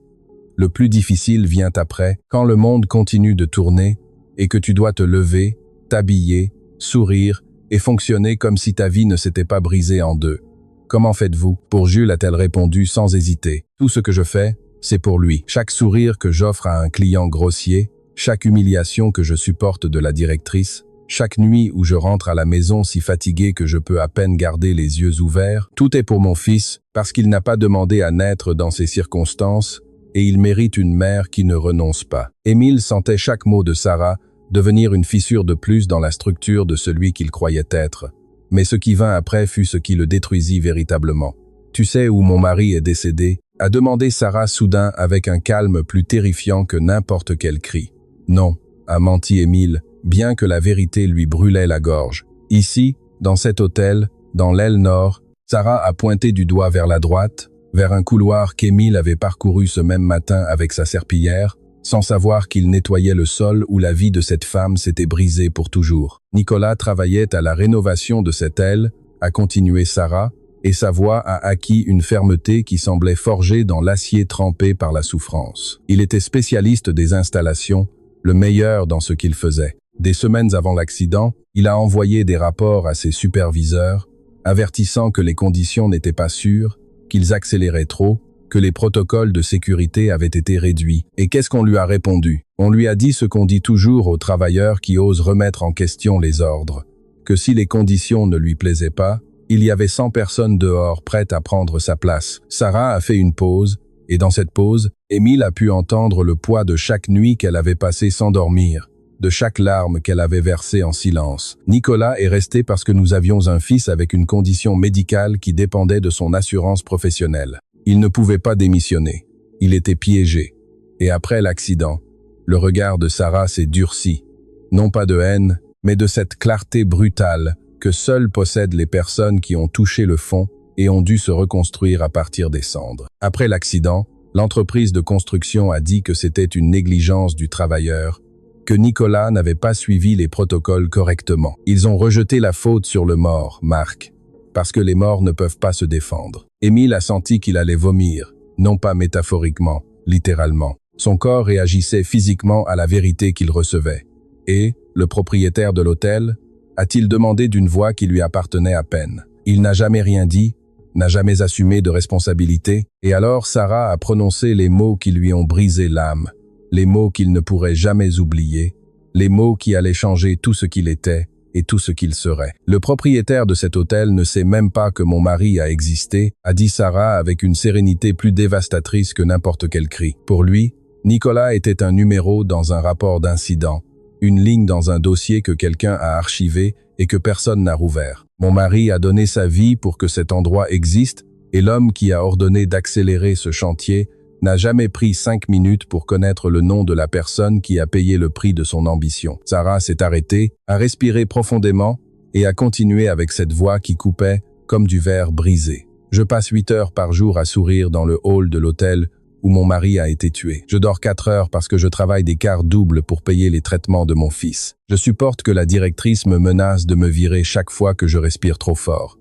A: Le plus difficile vient après, quand le monde continue de tourner et que tu dois te lever, t'habiller, sourire et fonctionner comme si ta vie ne s'était pas brisée en 2. Comment faites-vous? Pour Jules, a-t-elle répondu sans hésiter. Tout ce que je fais, c'est pour lui. Chaque sourire que j'offre à un client grossier, chaque humiliation que je supporte de la directrice, Chaque nuit où je rentre à la maison si fatigué que je peux à peine garder les yeux ouverts, tout est pour mon fils, parce qu'il n'a pas demandé à naître dans ces circonstances, et il mérite une mère qui ne renonce pas. Émile sentait chaque mot de Sarah devenir une fissure de plus dans la structure de celui qu'il croyait être. Mais ce qui vint après fut ce qui le détruisit véritablement. « Tu sais où mon mari est décédé ?» a demandé Sarah soudain avec un calme plus terrifiant que n'importe quel cri. « Non », a menti Émile, bien que la vérité lui brûlait la gorge. Ici, dans cet hôtel, dans l'aile nord, Sarah a pointé du doigt vers la droite, vers un couloir qu'Émile avait parcouru ce même matin avec sa serpillière, sans savoir qu'il nettoyait le sol où la vie de cette femme s'était brisée pour toujours. Nicolas travaillait à la rénovation de cette aile, a continué Sarah, et sa voix a acquis une fermeté qui semblait forgée dans l'acier trempé par la souffrance. Il était spécialiste des installations, le meilleur dans ce qu'il faisait. Des semaines avant l'accident, il a envoyé des rapports à ses superviseurs, avertissant que les conditions n'étaient pas sûres, qu'ils accéléraient trop, que les protocoles de sécurité avaient été réduits. Et qu'est-ce qu'on lui a répondu? On lui a dit ce qu'on dit toujours aux travailleurs qui osent remettre en question les ordres, que si les conditions ne lui plaisaient pas, il y avait 100 personnes dehors prêtes à prendre sa place. Sarah a fait une pause, et dans cette pause, Émile a pu entendre le poids de chaque nuit qu'elle avait passée sans dormir, de chaque larme qu'elle avait versée en silence. Nicolas est resté parce que nous avions un fils avec une condition médicale qui dépendait de son assurance professionnelle. Il ne pouvait pas démissionner. Il était piégé. Et après l'accident, le regard de Sarah s'est durci. Non pas de haine, mais de cette clarté brutale que seules possèdent les personnes qui ont touché le fond et ont dû se reconstruire à partir des cendres. Après l'accident, l'entreprise de construction a dit que c'était une négligence du travailleur, que Nicolas n'avait pas suivi les protocoles correctement. Ils ont rejeté la faute sur le mort, Marc, parce que les morts ne peuvent pas se défendre. Émile a senti qu'il allait vomir, non pas métaphoriquement, littéralement. Son corps réagissait physiquement à la vérité qu'il recevait. Et, le propriétaire de l'hôtel, a-t-il demandé d'une voix qui lui appartenait à peine. Il n'a jamais rien dit, n'a jamais assumé de responsabilité, et alors Sarah a prononcé les mots qui lui ont brisé l'âme, les mots qu'il ne pourrait jamais oublier, les mots qui allaient changer tout ce qu'il était et tout ce qu'il serait. Le propriétaire de cet hôtel ne sait même pas que mon mari a existé, a dit Sarah avec une sérénité plus dévastatrice que n'importe quel cri. Pour lui, Nicolas était un numéro dans un rapport d'incident, une ligne dans un dossier que quelqu'un a archivé et que personne n'a rouvert. Mon mari a donné sa vie pour que cet endroit existe et l'homme qui a ordonné d'accélérer ce chantier n'a jamais pris 5 minutes pour connaître le nom de la personne qui a payé le prix de son ambition. Sarah s'est arrêtée, a respiré profondément et a continué avec cette voix qui coupait comme du verre brisé. Je passe 8 heures par jour à sourire dans le hall de l'hôtel où mon mari a été tué. Je dors 4 heures parce que je travaille des quarts doubles pour payer les traitements de mon fils. Je supporte que la directrice me menace de me virer chaque fois que je respire trop fort.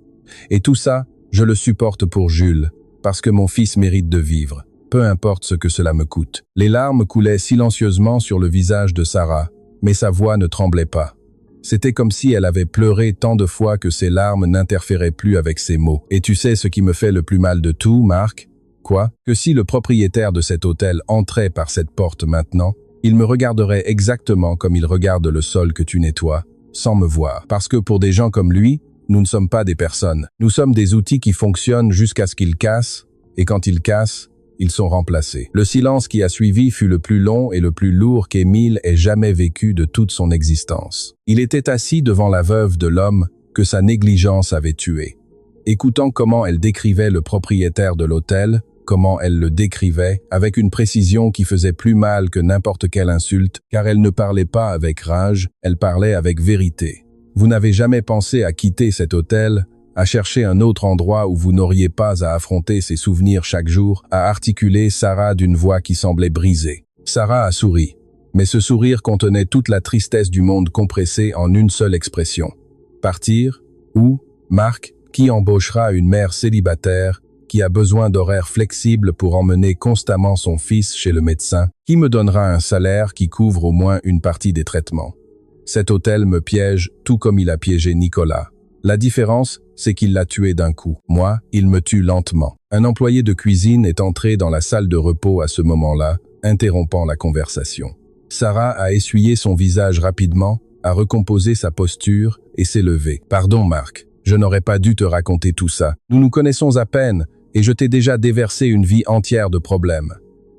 A: Et tout ça, je le supporte pour Jules, parce que mon fils mérite de vivre, peu importe ce que cela me coûte. Les larmes coulaient silencieusement sur le visage de Sarah, mais sa voix ne tremblait pas. C'était comme si elle avait pleuré tant de fois que ses larmes n'interféraient plus avec ses mots. Et tu sais ce qui me fait le plus mal de tout, Marc? Quoi? Que si le propriétaire de cet hôtel entrait par cette porte maintenant, il me regarderait exactement comme il regarde le sol que tu nettoies, sans me voir. Parce que pour des gens comme lui, nous ne sommes pas des personnes. Nous sommes des outils qui fonctionnent jusqu'à ce qu'ils cassent, et quand ils cassent, ils sont remplacés. Le silence qui a suivi fut le plus long et le plus lourd qu'Émile ait jamais vécu de toute son existence. Il était assis devant la veuve de l'homme que sa négligence avait tué. Écoutant comment elle décrivait le propriétaire de l'hôtel, comment elle le décrivait, avec une précision qui faisait plus mal que n'importe quelle insulte, car elle ne parlait pas avec rage, elle parlait avec vérité. Vous n'avez jamais pensé à quitter cet hôtel, à chercher un autre endroit où vous n'auriez pas à affronter ces souvenirs chaque jour, a articulé Sarah d'une voix qui semblait brisée. Sarah a souri, mais ce sourire contenait toute la tristesse du monde compressée en une seule expression. Partir? Où? Marc, qui embauchera une mère célibataire, qui a besoin d'horaires flexibles pour emmener constamment son fils chez le médecin, qui me donnera un salaire qui couvre au moins une partie des traitements. Cet hôtel me piège tout comme il a piégé Nicolas. La différence, c'est qu'il l'a tué d'un coup. Moi, il me tue lentement. Un employé de cuisine est entré dans la salle de repos à ce moment-là, interrompant la conversation. Sarah a essuyé son visage rapidement a recomposé sa posture et s'est levé. « Pardon, Marc, je n'aurais pas dû te raconter tout ça. Nous nous connaissons à peine et je t'ai déjà déversé une vie entière de problèmes.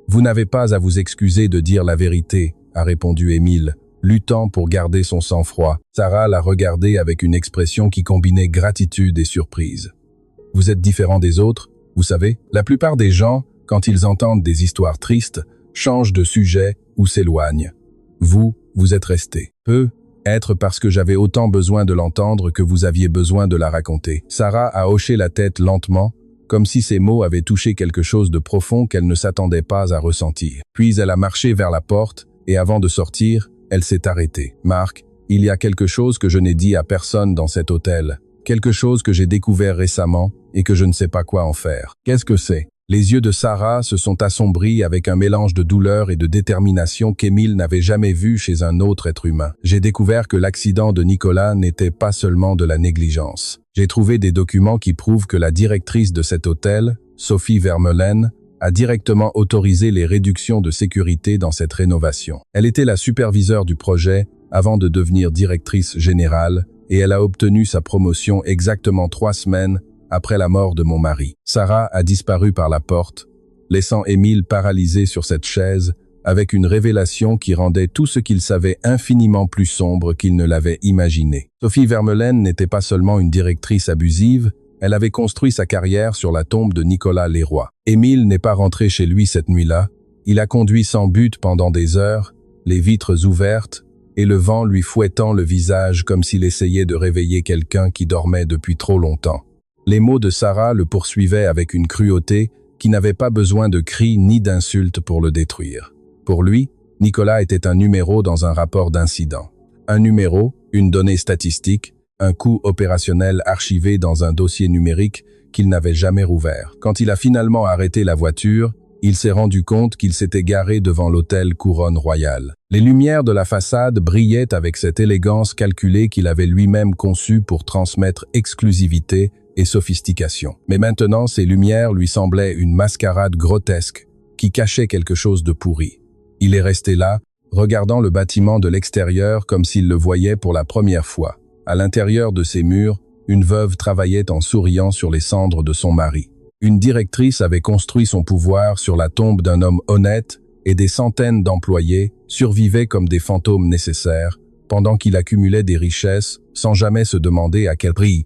A: Vous n'avez pas à vous excuser de dire la vérité, » a répondu Émile, luttant pour garder son sang-froid. Sarah l'a regardé avec une expression qui combinait gratitude et surprise. « Vous êtes différent des autres, vous savez. La plupart des gens, quand ils entendent des histoires tristes, changent de sujet ou s'éloignent. Vous êtes resté. Peut-être parce que j'avais autant besoin de l'entendre que vous aviez besoin de la raconter. » Sarah a hoché la tête lentement, comme si ces mots avaient touché quelque chose de profond qu'elle ne s'attendait pas à ressentir. Puis elle a marché vers la porte, et avant de sortir, elle s'est arrêtée. « Marc, il y a quelque chose que je n'ai dit à personne dans cet hôtel. Quelque chose que j'ai découvert récemment et que je ne sais pas quoi en faire. » « Qu'est-ce que c'est ?» Les yeux de Sarah se sont assombris avec un mélange de douleur et de détermination qu'Émile n'avait jamais vu chez un autre être humain. « J'ai découvert que l'accident de Nicolas n'était pas seulement de la négligence. J'ai trouvé des documents qui prouvent que la directrice de cet hôtel, Sophie Vermeulen, a directement autorisé les réductions de sécurité dans cette rénovation. Elle était la superviseure du projet avant de devenir directrice générale et elle a obtenu sa promotion exactement 3 semaines après la mort de mon mari. » Sarah a disparu par la porte, laissant Émile paralysé sur cette chaise avec une révélation qui rendait tout ce qu'il savait infiniment plus sombre qu'il ne l'avait imaginé. Sophie Vermeulen n'était pas seulement une directrice abusive, elle avait construit sa carrière sur la tombe de Nicolas Leroy. Émile n'est pas rentré chez lui cette nuit-là. Il a conduit sans but pendant des heures, les vitres ouvertes et le vent lui fouettant le visage comme s'il essayait de réveiller quelqu'un qui dormait depuis trop longtemps. Les mots de Sarah le poursuivaient avec une cruauté qui n'avait pas besoin de cris ni d'insultes pour le détruire. Pour lui, Nicolas était un numéro dans un rapport d'incident. Un numéro, une donnée statistique, un coût opérationnel archivé dans un dossier numérique qu'il n'avait jamais rouvert. Quand il a finalement arrêté la voiture, il s'est rendu compte qu'il s'était garé devant l'hôtel Couronne Royale. Les lumières de la façade brillaient avec cette élégance calculée qu'il avait lui-même conçue pour transmettre exclusivité et sophistication. Mais maintenant, ces lumières lui semblaient une mascarade grotesque qui cachait quelque chose de pourri. Il est resté là, regardant le bâtiment de l'extérieur comme s'il le voyait pour la première fois. À l'intérieur de ces murs, une veuve travaillait en souriant sur les cendres de son mari. Une directrice avait construit son pouvoir sur la tombe d'un homme honnête et des centaines d'employés survivaient comme des fantômes nécessaires pendant qu'il accumulait des richesses sans jamais se demander à quel prix.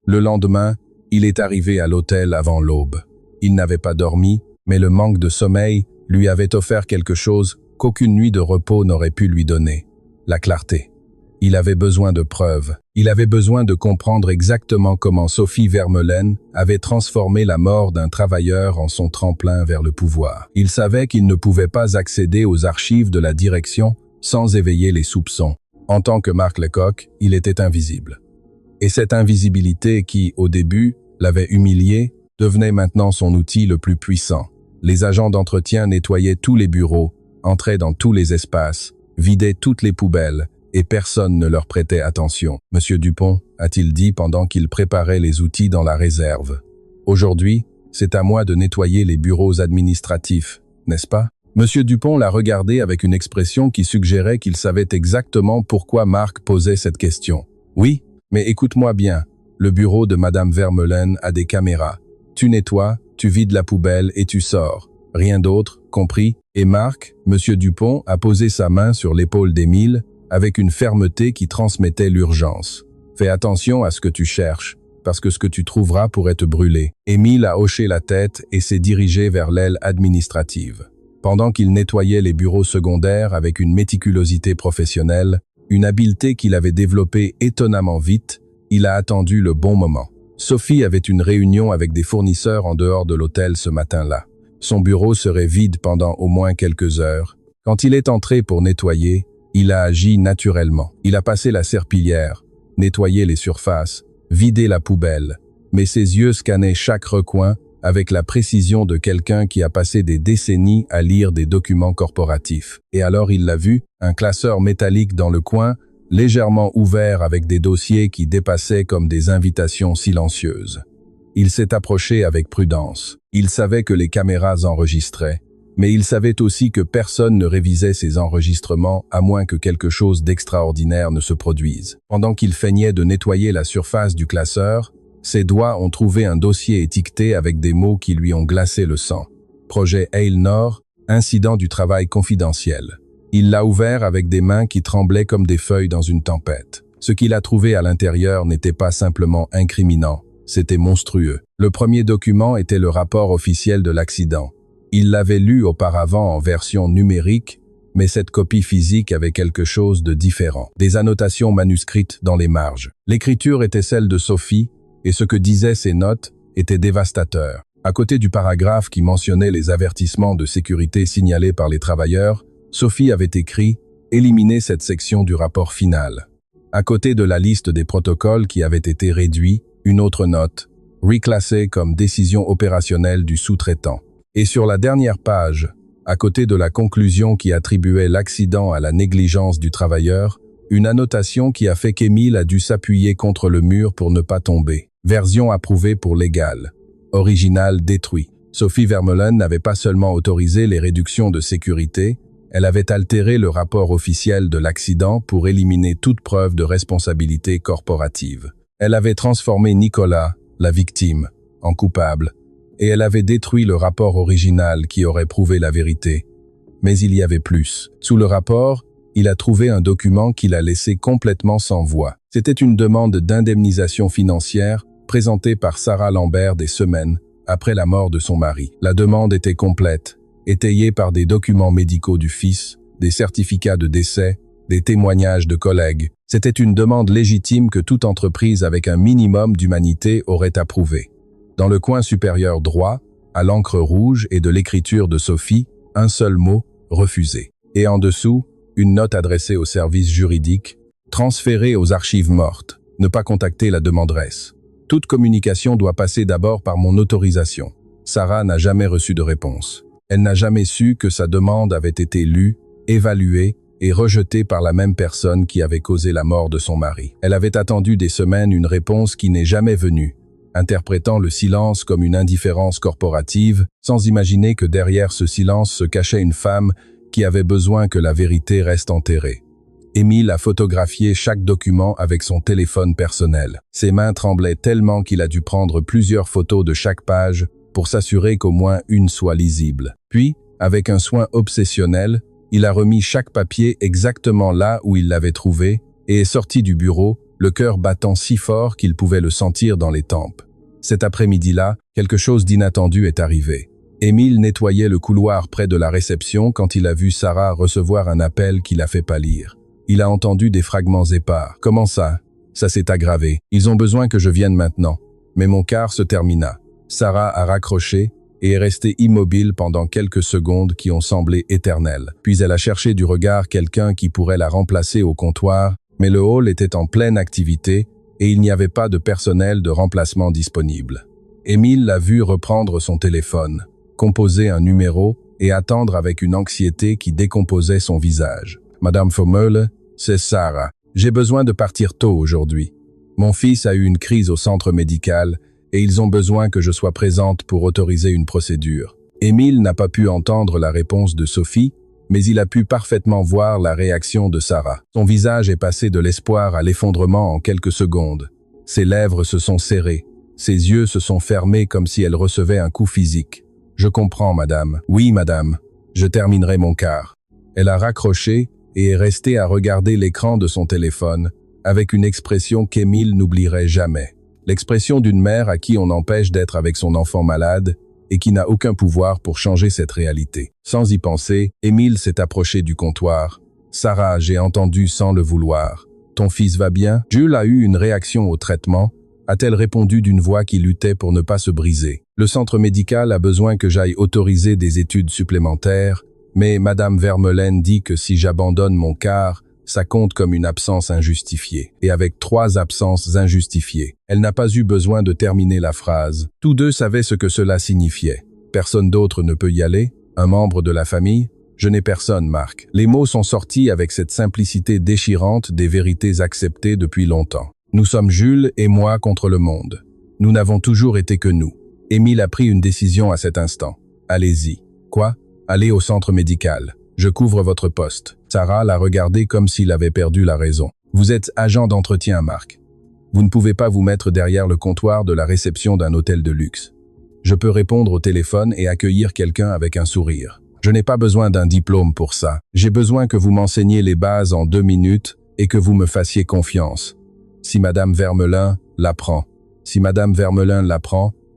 A: Le lendemain, il est arrivé à l'hôtel avant l'aube. Il n'avait pas dormi, mais le manque de sommeil lui avait offert quelque chose qu'aucune nuit de repos n'aurait pu lui donner, la clarté. Il avait besoin de preuves. Il avait besoin de comprendre exactement comment Sophie Vermeulen avait transformé la mort d'un travailleur en son tremplin vers le pouvoir. Il savait qu'il ne pouvait pas accéder aux archives de la direction sans éveiller les soupçons. En tant que Marc Lecoq, il était invisible. Et cette invisibilité qui, au début, l'avait humilié, devenait maintenant son outil le plus puissant. Les agents d'entretien nettoyaient tous les bureaux, entraient dans tous les espaces, vidaient toutes les poubelles, et personne ne leur prêtait attention. « Monsieur Dupont », a-t-il dit pendant qu'il préparait les outils dans la réserve. « Aujourd'hui, c'est à moi de nettoyer les bureaux administratifs, n'est-ce pas ?» Monsieur Dupont l'a regardé avec une expression qui suggérait qu'il savait exactement pourquoi Marc posait cette question. « Oui, mais écoute-moi bien, le bureau de Madame Vermeulen a des caméras. Tu nettoies, tu vides la poubelle et tu sors. Rien d'autre, compris ?» Et Marc, Monsieur Dupont, a posé sa main sur l'épaule d'Émile avec une fermeté qui transmettait l'urgence. « Fais attention à ce que tu cherches, parce que ce que tu trouveras pourrait te brûler. » Émile a hoché la tête et s'est dirigé vers l'aile administrative. Pendant qu'il nettoyait les bureaux secondaires avec une méticulosité professionnelle, une habileté qu'il avait développée étonnamment vite, il a attendu le bon moment. Sophie avait une réunion avec des fournisseurs en dehors de l'hôtel ce matin-là. Son bureau serait vide pendant au moins quelques heures. Quand il est entré pour nettoyer, il a agi naturellement. Il a passé la serpillière, nettoyé les surfaces, vidé la poubelle, mais ses yeux scannaient chaque recoin avec la précision de quelqu'un qui a passé des décennies à lire des documents corporatifs. Et alors il l'a vu, un classeur métallique dans le coin, légèrement ouvert avec des dossiers qui dépassaient comme des invitations silencieuses. Il s'est approché avec prudence. Il savait que les caméras enregistraient, Mais il savait aussi que personne ne révisait ses enregistrements à moins que quelque chose d'extraordinaire ne se produise. Pendant qu'il feignait de nettoyer la surface du classeur, ses doigts ont trouvé un dossier étiqueté avec des mots qui lui ont glacé le sang. Projet Hale Nord, incident du travail confidentiel. Il l'a ouvert avec des mains qui tremblaient comme des feuilles dans une tempête. Ce qu'il a trouvé à l'intérieur n'était pas simplement incriminant, c'était monstrueux. Le premier document était le rapport officiel de l'accident. Il l'avait lu auparavant en version numérique, mais cette copie physique avait quelque chose de différent. Des annotations manuscrites dans les marges. L'écriture était celle de Sophie, et ce que disaient ses notes était dévastateur. À côté du paragraphe qui mentionnait les avertissements de sécurité signalés par les travailleurs, Sophie avait écrit « Éliminer cette section du rapport final ». À côté de la liste des protocoles qui avaient été réduits, une autre note, reclassée comme décision opérationnelle du sous-traitant. Et sur la dernière page, à côté de la conclusion qui attribuait l'accident à la négligence du travailleur, une annotation qui a fait qu'Émile a dû s'appuyer contre le mur pour ne pas tomber. Version approuvée pour légal. Original détruit. Sophie Vermeulen n'avait pas seulement autorisé les réductions de sécurité, elle avait altéré le rapport officiel de l'accident pour éliminer toute preuve de responsabilité corporative. Elle avait transformé Nicolas, la victime, en coupable, et elle avait détruit le rapport original qui aurait prouvé la vérité. Mais il y avait plus. Sous le rapport, il a trouvé un document qu'il a laissé complètement sans voix. C'était une demande d'indemnisation financière présentée par Sarah Lambert des semaines après la mort de son mari. La demande était complète, étayée par des documents médicaux du fils, des certificats de décès, des témoignages de collègues. C'était une demande légitime que toute entreprise avec un minimum d'humanité aurait approuvée. Dans le coin supérieur droit, à l'encre rouge et de l'écriture de Sophie, un seul mot, refusé. Et en dessous, une note adressée au service juridique, transférée aux archives mortes, ne pas contacter la demanderesse. Toute communication doit passer d'abord par mon autorisation. Sarah n'a jamais reçu de réponse. Elle n'a jamais su que sa demande avait été lue, évaluée et rejetée par la même personne qui avait causé la mort de son mari. Elle avait attendu des semaines une réponse qui n'est jamais venue, interprétant le silence comme une indifférence corporative, sans imaginer que derrière ce silence se cachait une femme qui avait besoin que la vérité reste enterrée. Émile a photographié chaque document avec son téléphone personnel. Ses mains tremblaient tellement qu'il a dû prendre plusieurs photos de chaque page pour s'assurer qu'au moins une soit lisible. Puis, avec un soin obsessionnel, il a remis chaque papier exactement là où il l'avait trouvé et est sorti du bureau, le cœur battant si fort qu'il pouvait le sentir dans les tempes. Cet après-midi-là, quelque chose d'inattendu est arrivé. Émile nettoyait le couloir près de la réception quand il a vu Sarah recevoir un appel qui l'a fait pâlir. Il a entendu des fragments épars. « Comment ça? Ça s'est aggravé. Ils ont besoin que je vienne maintenant. » Mais mon quart se termina. Sarah a raccroché et est restée immobile pendant quelques secondes qui ont semblé éternelles. Puis elle a cherché du regard quelqu'un qui pourrait la remplacer au comptoir, mais le hall était en pleine activité et il n'y avait pas de personnel de remplacement disponible. Émile l'a vu reprendre son téléphone, composer un numéro et attendre avec une anxiété qui décomposait son visage. « Madame Vermeulen, c'est Sarah. J'ai besoin de partir tôt aujourd'hui. Mon fils a eu une crise au centre médical et ils ont besoin que je sois présente pour autoriser une procédure. » Émile n'a pas pu entendre la réponse de Sophie, mais il a pu parfaitement voir la réaction de Sarah. Son visage est passé de l'espoir à l'effondrement en quelques secondes. Ses lèvres se sont serrées, ses yeux se sont fermés comme si elle recevait un coup physique. « Je comprends, madame. Oui, madame. Je terminerai mon quart. » Elle a raccroché et est restée à regarder l'écran de son téléphone, avec une expression qu'Émile n'oublierait jamais. L'expression d'une mère à qui on empêche d'être avec son enfant malade et qui n'a aucun pouvoir pour changer cette réalité. Sans y penser, Émile s'est approché du comptoir. « Sarah, j'ai entendu sans le vouloir. Ton fils va bien ?» Jules a eu une réaction au traitement, a-t-elle répondu d'une voix qui luttait pour ne pas se briser. Le centre médical a besoin que j'aille autoriser des études supplémentaires, mais Madame Vermeulen dit que si j'abandonne mon quart, ça compte comme une absence injustifiée. Et avec 3 absences injustifiées. Elle n'a pas eu besoin de terminer la phrase. Tous deux savaient ce que cela signifiait. Personne d'autre ne peut y aller? Un membre de la famille? Je n'ai personne, Marc. Les mots sont sortis avec cette simplicité déchirante des vérités acceptées depuis longtemps. Nous sommes Jules et moi contre le monde. Nous n'avons toujours été que nous. Émile a pris une décision à cet instant. Allez-y. Quoi? Allez au centre médical. Je couvre votre poste. Sarah l'a regardé comme s'il avait perdu la raison. Vous êtes agent d'entretien, Marc. Vous ne pouvez pas vous mettre derrière le comptoir de la réception d'un hôtel de luxe. Je peux répondre au téléphone et accueillir quelqu'un avec un sourire. Je n'ai pas besoin d'un diplôme pour ça. J'ai besoin que vous m'enseigniez les bases en 2 minutes et que vous me fassiez confiance. Si Madame Vermelin l'apprend,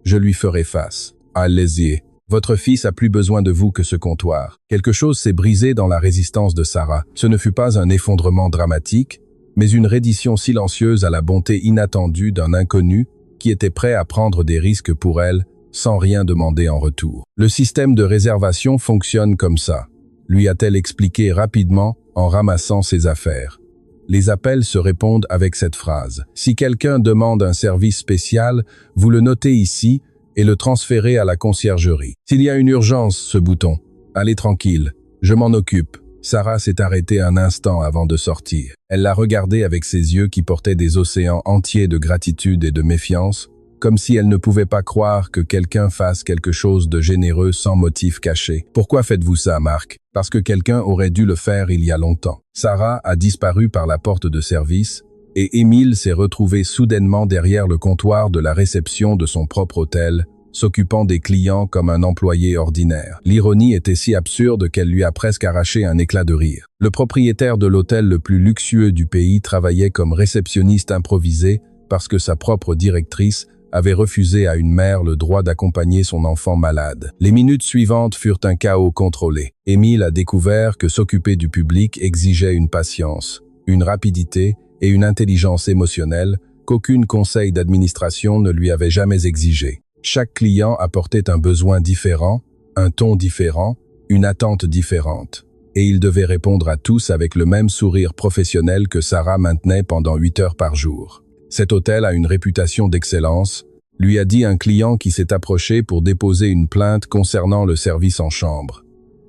A: je lui ferai face. Allez-y. Votre fils a plus besoin de vous que ce comptoir. Quelque chose s'est brisé dans la résistance de Sarah. Ce ne fut pas un effondrement dramatique, mais une reddition silencieuse à la bonté inattendue d'un inconnu qui était prêt à prendre des risques pour elle, sans rien demander en retour. Le système de réservation fonctionne comme ça, lui a-t-elle expliqué rapidement en ramassant ses affaires. Les appels se répondent avec cette phrase. Si quelqu'un demande un service spécial, vous le notez ici et le transférez à la conciergerie. S'il y a une urgence, ce bouton. Allez tranquille, je m'en occupe. Sarah s'est arrêtée un instant avant de sortir. Elle l'a regardé avec ses yeux qui portaient des océans entiers de gratitude et de méfiance, comme si elle ne pouvait pas croire que quelqu'un fasse quelque chose de généreux sans motif caché. « Pourquoi faites-vous ça, Marc ?»« Parce que quelqu'un aurait dû le faire il y a longtemps. » Sarah a disparu par la porte de service et Émile s'est retrouvé soudainement derrière le comptoir de la réception de son propre hôtel, s'occupant des clients comme un employé ordinaire. L'ironie était si absurde qu'elle lui a presque arraché un éclat de rire. Le propriétaire de l'hôtel le plus luxueux du pays travaillait comme réceptionniste improvisé parce que sa propre directrice avait refusé à une mère le droit d'accompagner son enfant malade. Les minutes suivantes furent un chaos contrôlé. Émile a découvert que s'occuper du public exigeait une patience, une rapidité et une intelligence émotionnelle qu'aucune conseil d'administration ne lui avait jamais exigé. Chaque client apportait un besoin différent, un ton différent, une attente différente. Et il devait répondre à tous avec le même sourire professionnel que Sarah maintenait pendant 8 heures par jour. Cet hôtel a une réputation d'excellence, lui a dit un client qui s'est approché pour déposer une plainte concernant le service en chambre.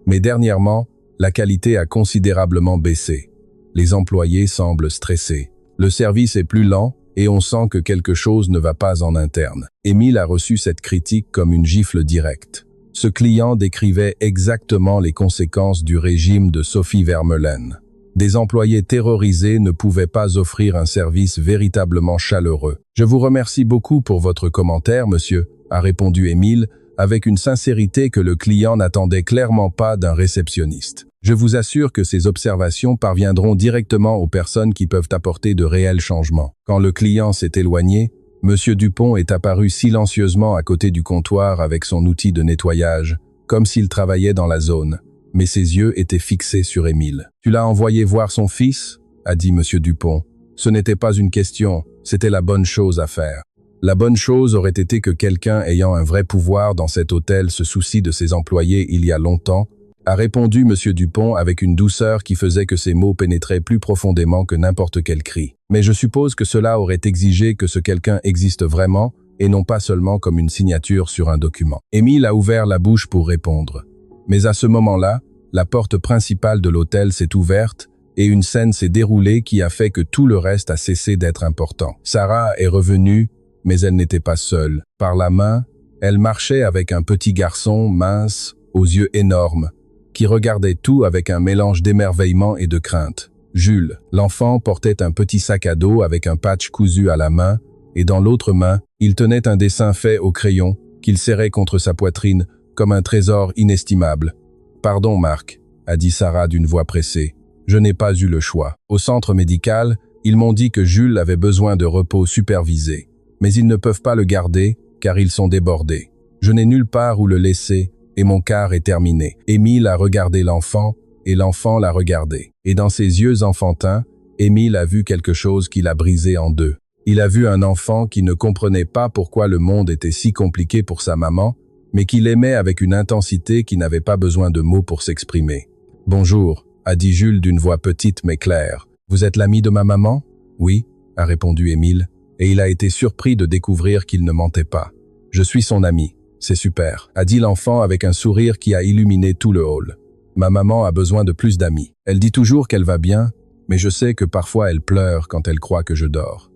A: Mais dernièrement, la qualité a considérablement baissé. Les employés semblent stressés. Le service est plus lent et on sent que quelque chose ne va pas en interne. Émile a reçu cette critique comme une gifle directe. Ce client décrivait exactement les conséquences du régime de Sophie Vermeulen. Des employés terrorisés ne pouvaient pas offrir un service véritablement chaleureux. « Je vous remercie beaucoup pour votre commentaire, monsieur », a répondu Émile, avec une sincérité que le client n'attendait clairement pas d'un réceptionniste. « Je vous assure que ces observations parviendront directement aux personnes qui peuvent apporter de réels changements. » Quand le client s'est éloigné, monsieur Dupont est apparu silencieusement à côté du comptoir avec son outil de nettoyage, comme s'il travaillait dans la zone. Mais ses yeux étaient fixés sur Émile. « Tu l'as envoyé voir son fils ?» a dit monsieur Dupont. Ce n'était pas une question, c'était la bonne chose à faire. La bonne chose aurait été que quelqu'un ayant un vrai pouvoir dans cet hôtel se soucie de ses employés il y a longtemps, a répondu monsieur Dupont avec une douceur qui faisait que ses mots pénétraient plus profondément que n'importe quel cri. Mais je suppose que cela aurait exigé que ce quelqu'un existe vraiment et non pas seulement comme une signature sur un document. Émile a ouvert la bouche pour répondre. Mais à ce moment-là, la porte principale de l'hôtel s'est ouverte et une scène s'est déroulée qui a fait que tout le reste a cessé d'être important. Sarah est revenue, mais elle n'était pas seule. Par la main, elle marchait avec un petit garçon mince, aux yeux énormes, qui regardait tout avec un mélange d'émerveillement et de crainte. Jules, l'enfant, portait un petit sac à dos avec un patch cousu à la main, et dans l'autre main, il tenait un dessin fait au crayon qu'il serrait contre sa poitrine comme un trésor inestimable. « Pardon, Marc », a dit Sarah d'une voix pressée. « Je n'ai pas eu le choix. Au centre médical, ils m'ont dit que Jules avait besoin de repos supervisé. Mais ils ne peuvent pas le garder, car ils sont débordés. Je n'ai nulle part où le laisser, et mon quart est terminé. » Émile a regardé l'enfant, et l'enfant l'a regardé. Et dans ses yeux enfantins, Émile a vu quelque chose qui l'a brisé en deux. Il a vu un enfant qui ne comprenait pas pourquoi le monde était si compliqué pour sa maman, mais qui l'aimait avec une intensité qui n'avait pas besoin de mots pour s'exprimer. « Bonjour », a dit Jules d'une voix petite mais claire. « Vous êtes l'ami de ma maman ?»« Oui », a répondu Émile, et il a été surpris de découvrir qu'il ne mentait pas. « Je suis son ami. C'est super », a dit l'enfant avec un sourire qui a illuminé tout le hall. « Ma maman a besoin de plus d'amis. Elle dit toujours qu'elle va bien, mais je sais que parfois elle pleure quand elle croit que je dors. »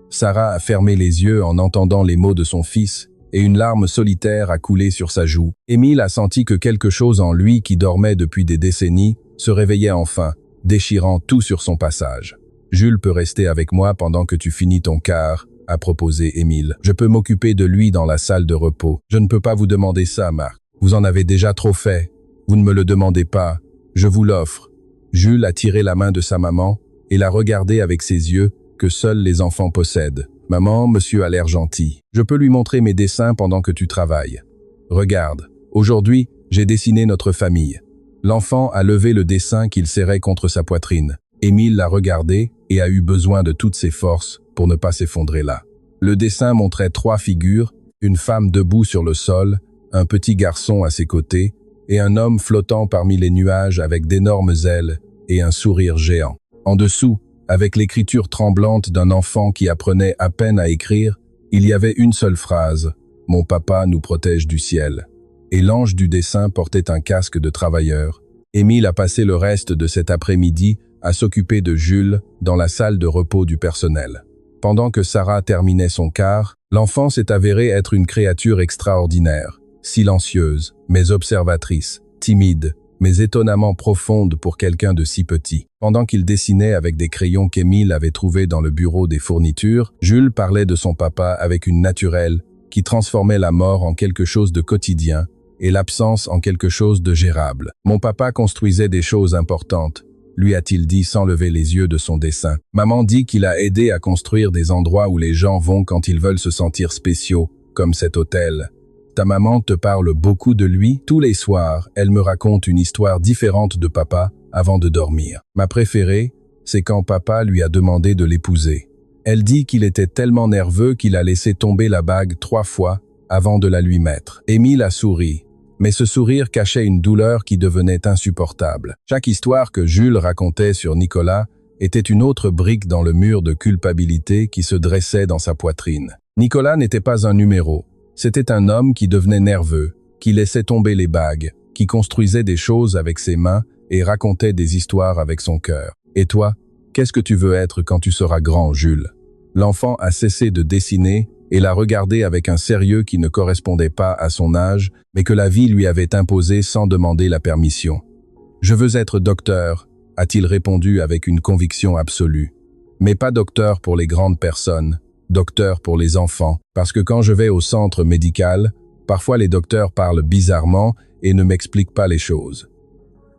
A: Sarah a fermé les yeux en entendant les mots de son fils, et une larme solitaire a coulé sur sa joue. Émile a senti que quelque chose en lui qui dormait depuis des décennies se réveillait enfin, déchirant tout sur son passage. « Jules peut rester avec moi pendant que tu finis ton quart », a proposé Émile. « Je peux m'occuper de lui dans la salle de repos. »« Je ne peux pas vous demander ça, Marc. Vous en avez déjà trop fait. Vous ne me le demandez pas. Je vous l'offre. » Jules a tiré la main de sa maman et l'a regardée avec ses yeux que seuls les enfants possèdent. « Maman, monsieur a l'air gentil. Je peux lui montrer mes dessins pendant que tu travailles. Regarde, aujourd'hui, j'ai dessiné notre famille. » L'enfant a levé le dessin qu'il serrait contre sa poitrine. Émile l'a regardé et a eu besoin de toutes ses forces pour ne pas s'effondrer là. Le dessin montrait 3 figures, une femme debout sur le sol, un petit garçon à ses côtés et un homme flottant parmi les nuages avec d'énormes ailes et un sourire géant. En dessous, avec l'écriture tremblante d'un enfant qui apprenait à peine à écrire, il y avait une seule phrase « Mon papa nous protège du ciel ». Et l'ange du dessin portait un casque de travailleur. Émile a passé le reste de cet après-midi à s'occuper de Jules dans la salle de repos du personnel. Pendant que Sarah terminait son quart, l'enfant s'est avéré être une créature extraordinaire, silencieuse, mais observatrice, timide, mais étonnamment profonde pour quelqu'un de si petit. Pendant qu'il dessinait avec des crayons qu'Émile avait trouvés dans le bureau des fournitures, Jules parlait de son papa avec une naturelle qui transformait la mort en quelque chose de quotidien et l'absence en quelque chose de gérable. « Mon papa construisait des choses importantes », lui a-t-il dit sans lever les yeux de son dessin. « Maman dit qu'il a aidé à construire des endroits où les gens vont quand ils veulent se sentir spéciaux, comme cet hôtel. Ta maman te parle beaucoup de lui. Tous les soirs, elle me raconte une histoire différente de papa avant de dormir. Ma préférée, c'est quand papa lui a demandé de l'épouser. Elle dit qu'il était tellement nerveux qu'il a laissé tomber la bague 3 fois avant de la lui mettre. » Émile a souri, mais ce sourire cachait une douleur qui devenait insupportable. Chaque histoire que Jules racontait sur Nicolas était une autre brique dans le mur de culpabilité qui se dressait dans sa poitrine. Nicolas n'était pas un numéro. C'était un homme qui devenait nerveux, qui laissait tomber les bagues, qui construisait des choses avec ses mains et racontait des histoires avec son cœur. « Et toi, qu'est-ce que tu veux être quand tu seras grand, Jules ?» L'enfant a cessé de dessiner et l'a regardé avec un sérieux qui ne correspondait pas à son âge, mais que la vie lui avait imposé sans demander la permission. « Je veux être docteur », a-t-il répondu avec une conviction absolue. « Mais pas docteur pour les grandes personnes. Docteur pour les enfants, parce que quand je vais au centre médical, parfois les docteurs parlent bizarrement et ne m'expliquent pas les choses.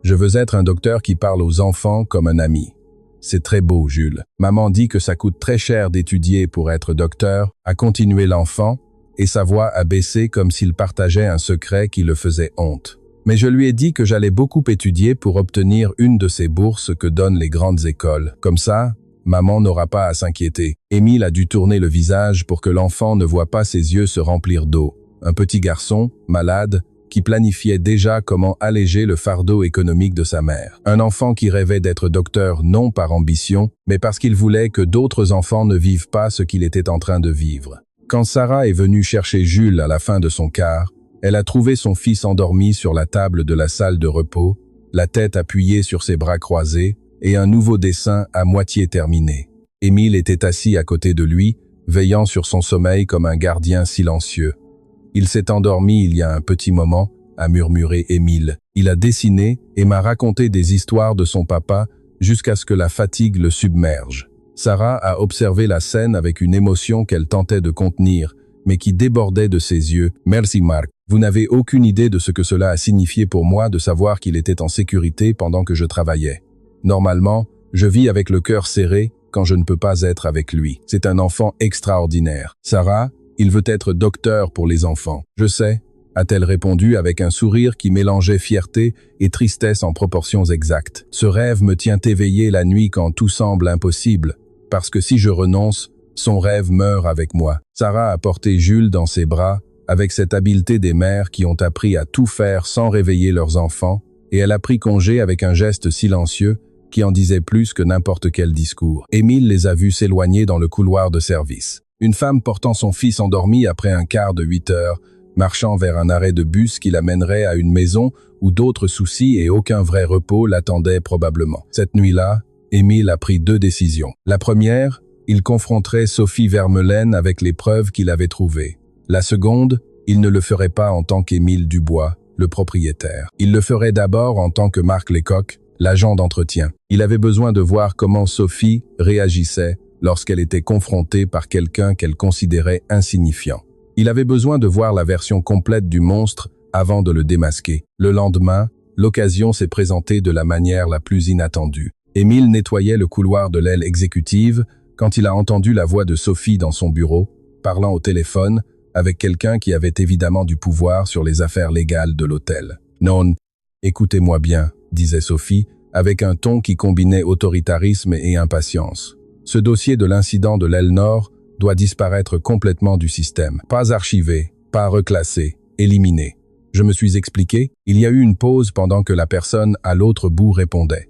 A: Je veux être un docteur qui parle aux enfants comme un ami. C'est très beau, Jules. Maman dit que ça coûte très cher d'étudier pour être docteur, a continué l'enfant, et sa voix a baissé comme s'il partageait un secret qui le faisait honte. Mais je lui ai dit que j'allais beaucoup étudier pour obtenir une de ces bourses que donnent les grandes écoles. Comme ça, maman n'aura pas à s'inquiéter. Émile a dû tourner le visage pour que l'enfant ne voie pas ses yeux se remplir d'eau. Un petit garçon, malade, qui planifiait déjà comment alléger le fardeau économique de sa mère. Un enfant qui rêvait d'être docteur non par ambition, mais parce qu'il voulait que d'autres enfants ne vivent pas ce qu'il était en train de vivre. Quand Sarah est venue chercher Jules à la fin de son quart, elle a trouvé son fils endormi sur la table de la salle de repos, la tête appuyée sur ses bras croisés, et un nouveau dessin à moitié terminé. Émile était assis à côté de lui, veillant sur son sommeil comme un gardien silencieux. « Il s'est endormi il y a un petit moment », a murmuré Émile. « Il a dessiné et m'a raconté des histoires de son papa jusqu'à ce que la fatigue le submerge. » Sarah a observé la scène avec une émotion qu'elle tentait de contenir, mais qui débordait de ses yeux. « Merci Marc. Vous n'avez aucune idée de ce que cela a signifié pour moi de savoir qu'il était en sécurité pendant que je travaillais. Normalement, je vis avec le cœur serré quand je ne peux pas être avec lui. C'est un enfant extraordinaire. Sarah, il veut être docteur pour les enfants. Je sais, a-t-elle répondu avec un sourire qui mélangeait fierté et tristesse en proportions exactes. Ce rêve me tient éveillé la nuit quand tout semble impossible, parce que si je renonce, son rêve meurt avec moi. Sarah a porté Jules dans ses bras, avec cette habileté des mères qui ont appris à tout faire sans réveiller leurs enfants, et elle a pris congé avec un geste silencieux qui en disait plus que n'importe quel discours. Émile les a vus s'éloigner dans le couloir de service. Une femme portant son fils endormi après un quart de 8 heures, marchant vers un arrêt de bus qui l'amènerait à une maison où d'autres soucis et aucun vrai repos l'attendaient probablement. Cette nuit-là, Émile a pris 2 décisions. La première, il confronterait Sophie Vermeulen avec les preuves qu'il avait trouvées. La seconde, il ne le ferait pas en tant qu'Émile Dubois, le propriétaire. Il le ferait d'abord en tant que Marc Lecoq, l'agent d'entretien. Il avait besoin de voir comment Sophie réagissait lorsqu'elle était confrontée par quelqu'un qu'elle considérait insignifiant. Il avait besoin de voir la version complète du monstre avant de le démasquer. Le lendemain, l'occasion s'est présentée de la manière la plus inattendue. Émile nettoyait le couloir de l'aile exécutive quand il a entendu la voix de Sophie dans son bureau, parlant au téléphone avec quelqu'un qui avait évidemment du pouvoir sur les affaires légales de l'hôtel. « Non, écoutez-moi bien », disait Sophie, avec un ton qui combinait autoritarisme et impatience. « Ce dossier de l'incident de l'aile nord doit disparaître complètement du système. Pas archivé, pas reclassé, éliminé. Je me suis expliqué, il y a eu une pause pendant que la personne à l'autre bout répondait.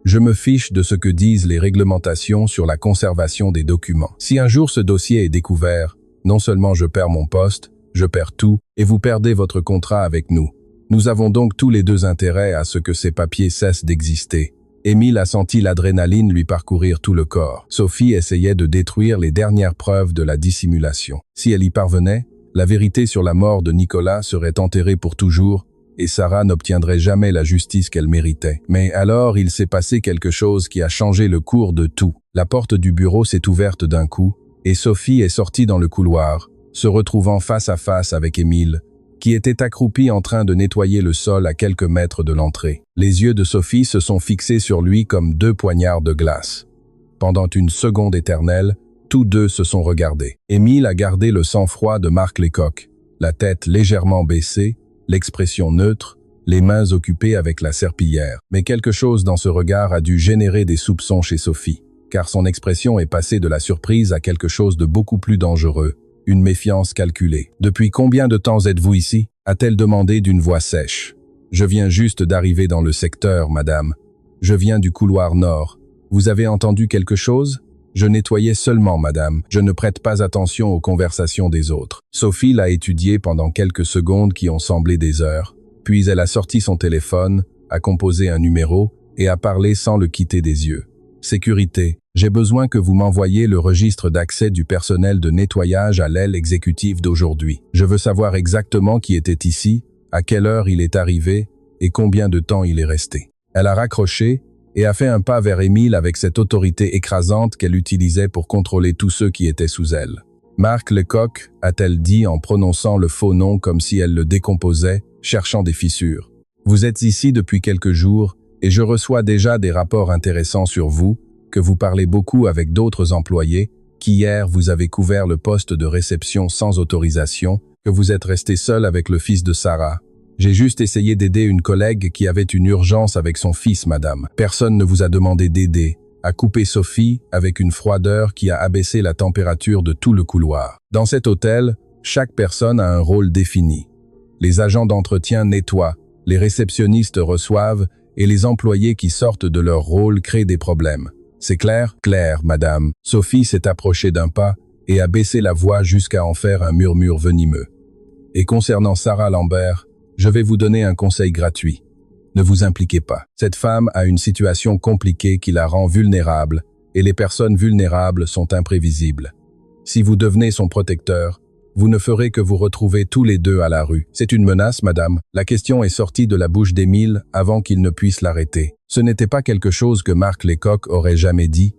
A: Je me fiche de ce que disent les réglementations sur la conservation des documents. Si un jour ce dossier est découvert, non seulement je perds mon poste, je perds tout, et vous perdez votre contrat avec nous. Nous avons donc tous les deux intérêt à ce que ces papiers cessent d'exister. » Émile a senti l'adrénaline lui parcourir tout le corps. Sophie essayait de détruire les dernières preuves de la dissimulation. Si elle y parvenait, la vérité sur la mort de Nicolas serait enterrée pour toujours, et Sarah n'obtiendrait jamais la justice qu'elle méritait. Mais alors, il s'est passé quelque chose qui a changé le cours de tout. La porte du bureau s'est ouverte d'un coup, et Sophie est sortie dans le couloir, se retrouvant face à face avec Émile, qui était accroupi en train de nettoyer le sol à quelques mètres de l'entrée. Les yeux de Sophie se sont fixés sur lui comme deux poignards de glace. Pendant une seconde éternelle, tous deux se sont regardés. Émile a gardé le sang-froid de Marc Lecoq, la tête légèrement baissée, l'expression neutre, les mains occupées avec la serpillière. Mais quelque chose dans ce regard a dû générer des soupçons chez Sophie, car son expression est passée de la surprise à quelque chose de beaucoup plus dangereux, une méfiance calculée. « Depuis combien de temps êtes-vous ici ?» a-t-elle demandé d'une voix sèche. « Je viens juste d'arriver dans le secteur, madame. Je viens du couloir nord. Vous avez entendu quelque chose ? Je nettoyais seulement, madame. Je ne prête pas attention aux conversations des autres. » Sophie l'a étudié pendant quelques secondes qui ont semblé des heures. Puis elle a sorti son téléphone, a composé un numéro et a parlé sans le quitter des yeux. « Sécurité, j'ai besoin que vous m'envoyiez le registre d'accès du personnel de nettoyage à l'aile exécutive d'aujourd'hui. Je veux savoir exactement qui était ici, à quelle heure il est arrivé et combien de temps il est resté. » Elle a raccroché et a fait un pas vers Émile avec cette autorité écrasante qu'elle utilisait pour contrôler tous ceux qui étaient sous elle. « Marc Lecoq » a-t-elle dit en prononçant le faux nom comme si elle le décomposait, cherchant des fissures. « Vous êtes ici depuis quelques jours et je reçois déjà des rapports intéressants sur vous, que vous parlez beaucoup avec d'autres employés, qu'hier vous avez couvert le poste de réception sans autorisation, que vous êtes resté seul avec le fils de Sarah. J'ai juste essayé d'aider une collègue qui avait une urgence avec son fils, madame. Personne ne vous a demandé d'aider, » a coupé Sophie avec une froideur qui a abaissé la température de tout le couloir. Dans cet hôtel, chaque personne a un rôle défini. Les agents d'entretien nettoient, les réceptionnistes reçoivent et les employés qui sortent de leur rôle créent des problèmes. C'est clair ? Clair, madame. Sophie s'est approchée d'un pas et a baissé la voix jusqu'à en faire un murmure venimeux. Et concernant Sarah Lambert, je vais vous donner un conseil gratuit. Ne vous impliquez pas. Cette femme a une situation compliquée qui la rend vulnérable, et les personnes vulnérables sont imprévisibles. Si vous devenez son protecteur, vous ne ferez que vous retrouver tous les deux à la rue. C'est une menace, madame. La question est sortie de la bouche d'Émile avant qu'il ne puisse l'arrêter. Ce n'était pas quelque chose que Marc Lecoq aurait jamais dit.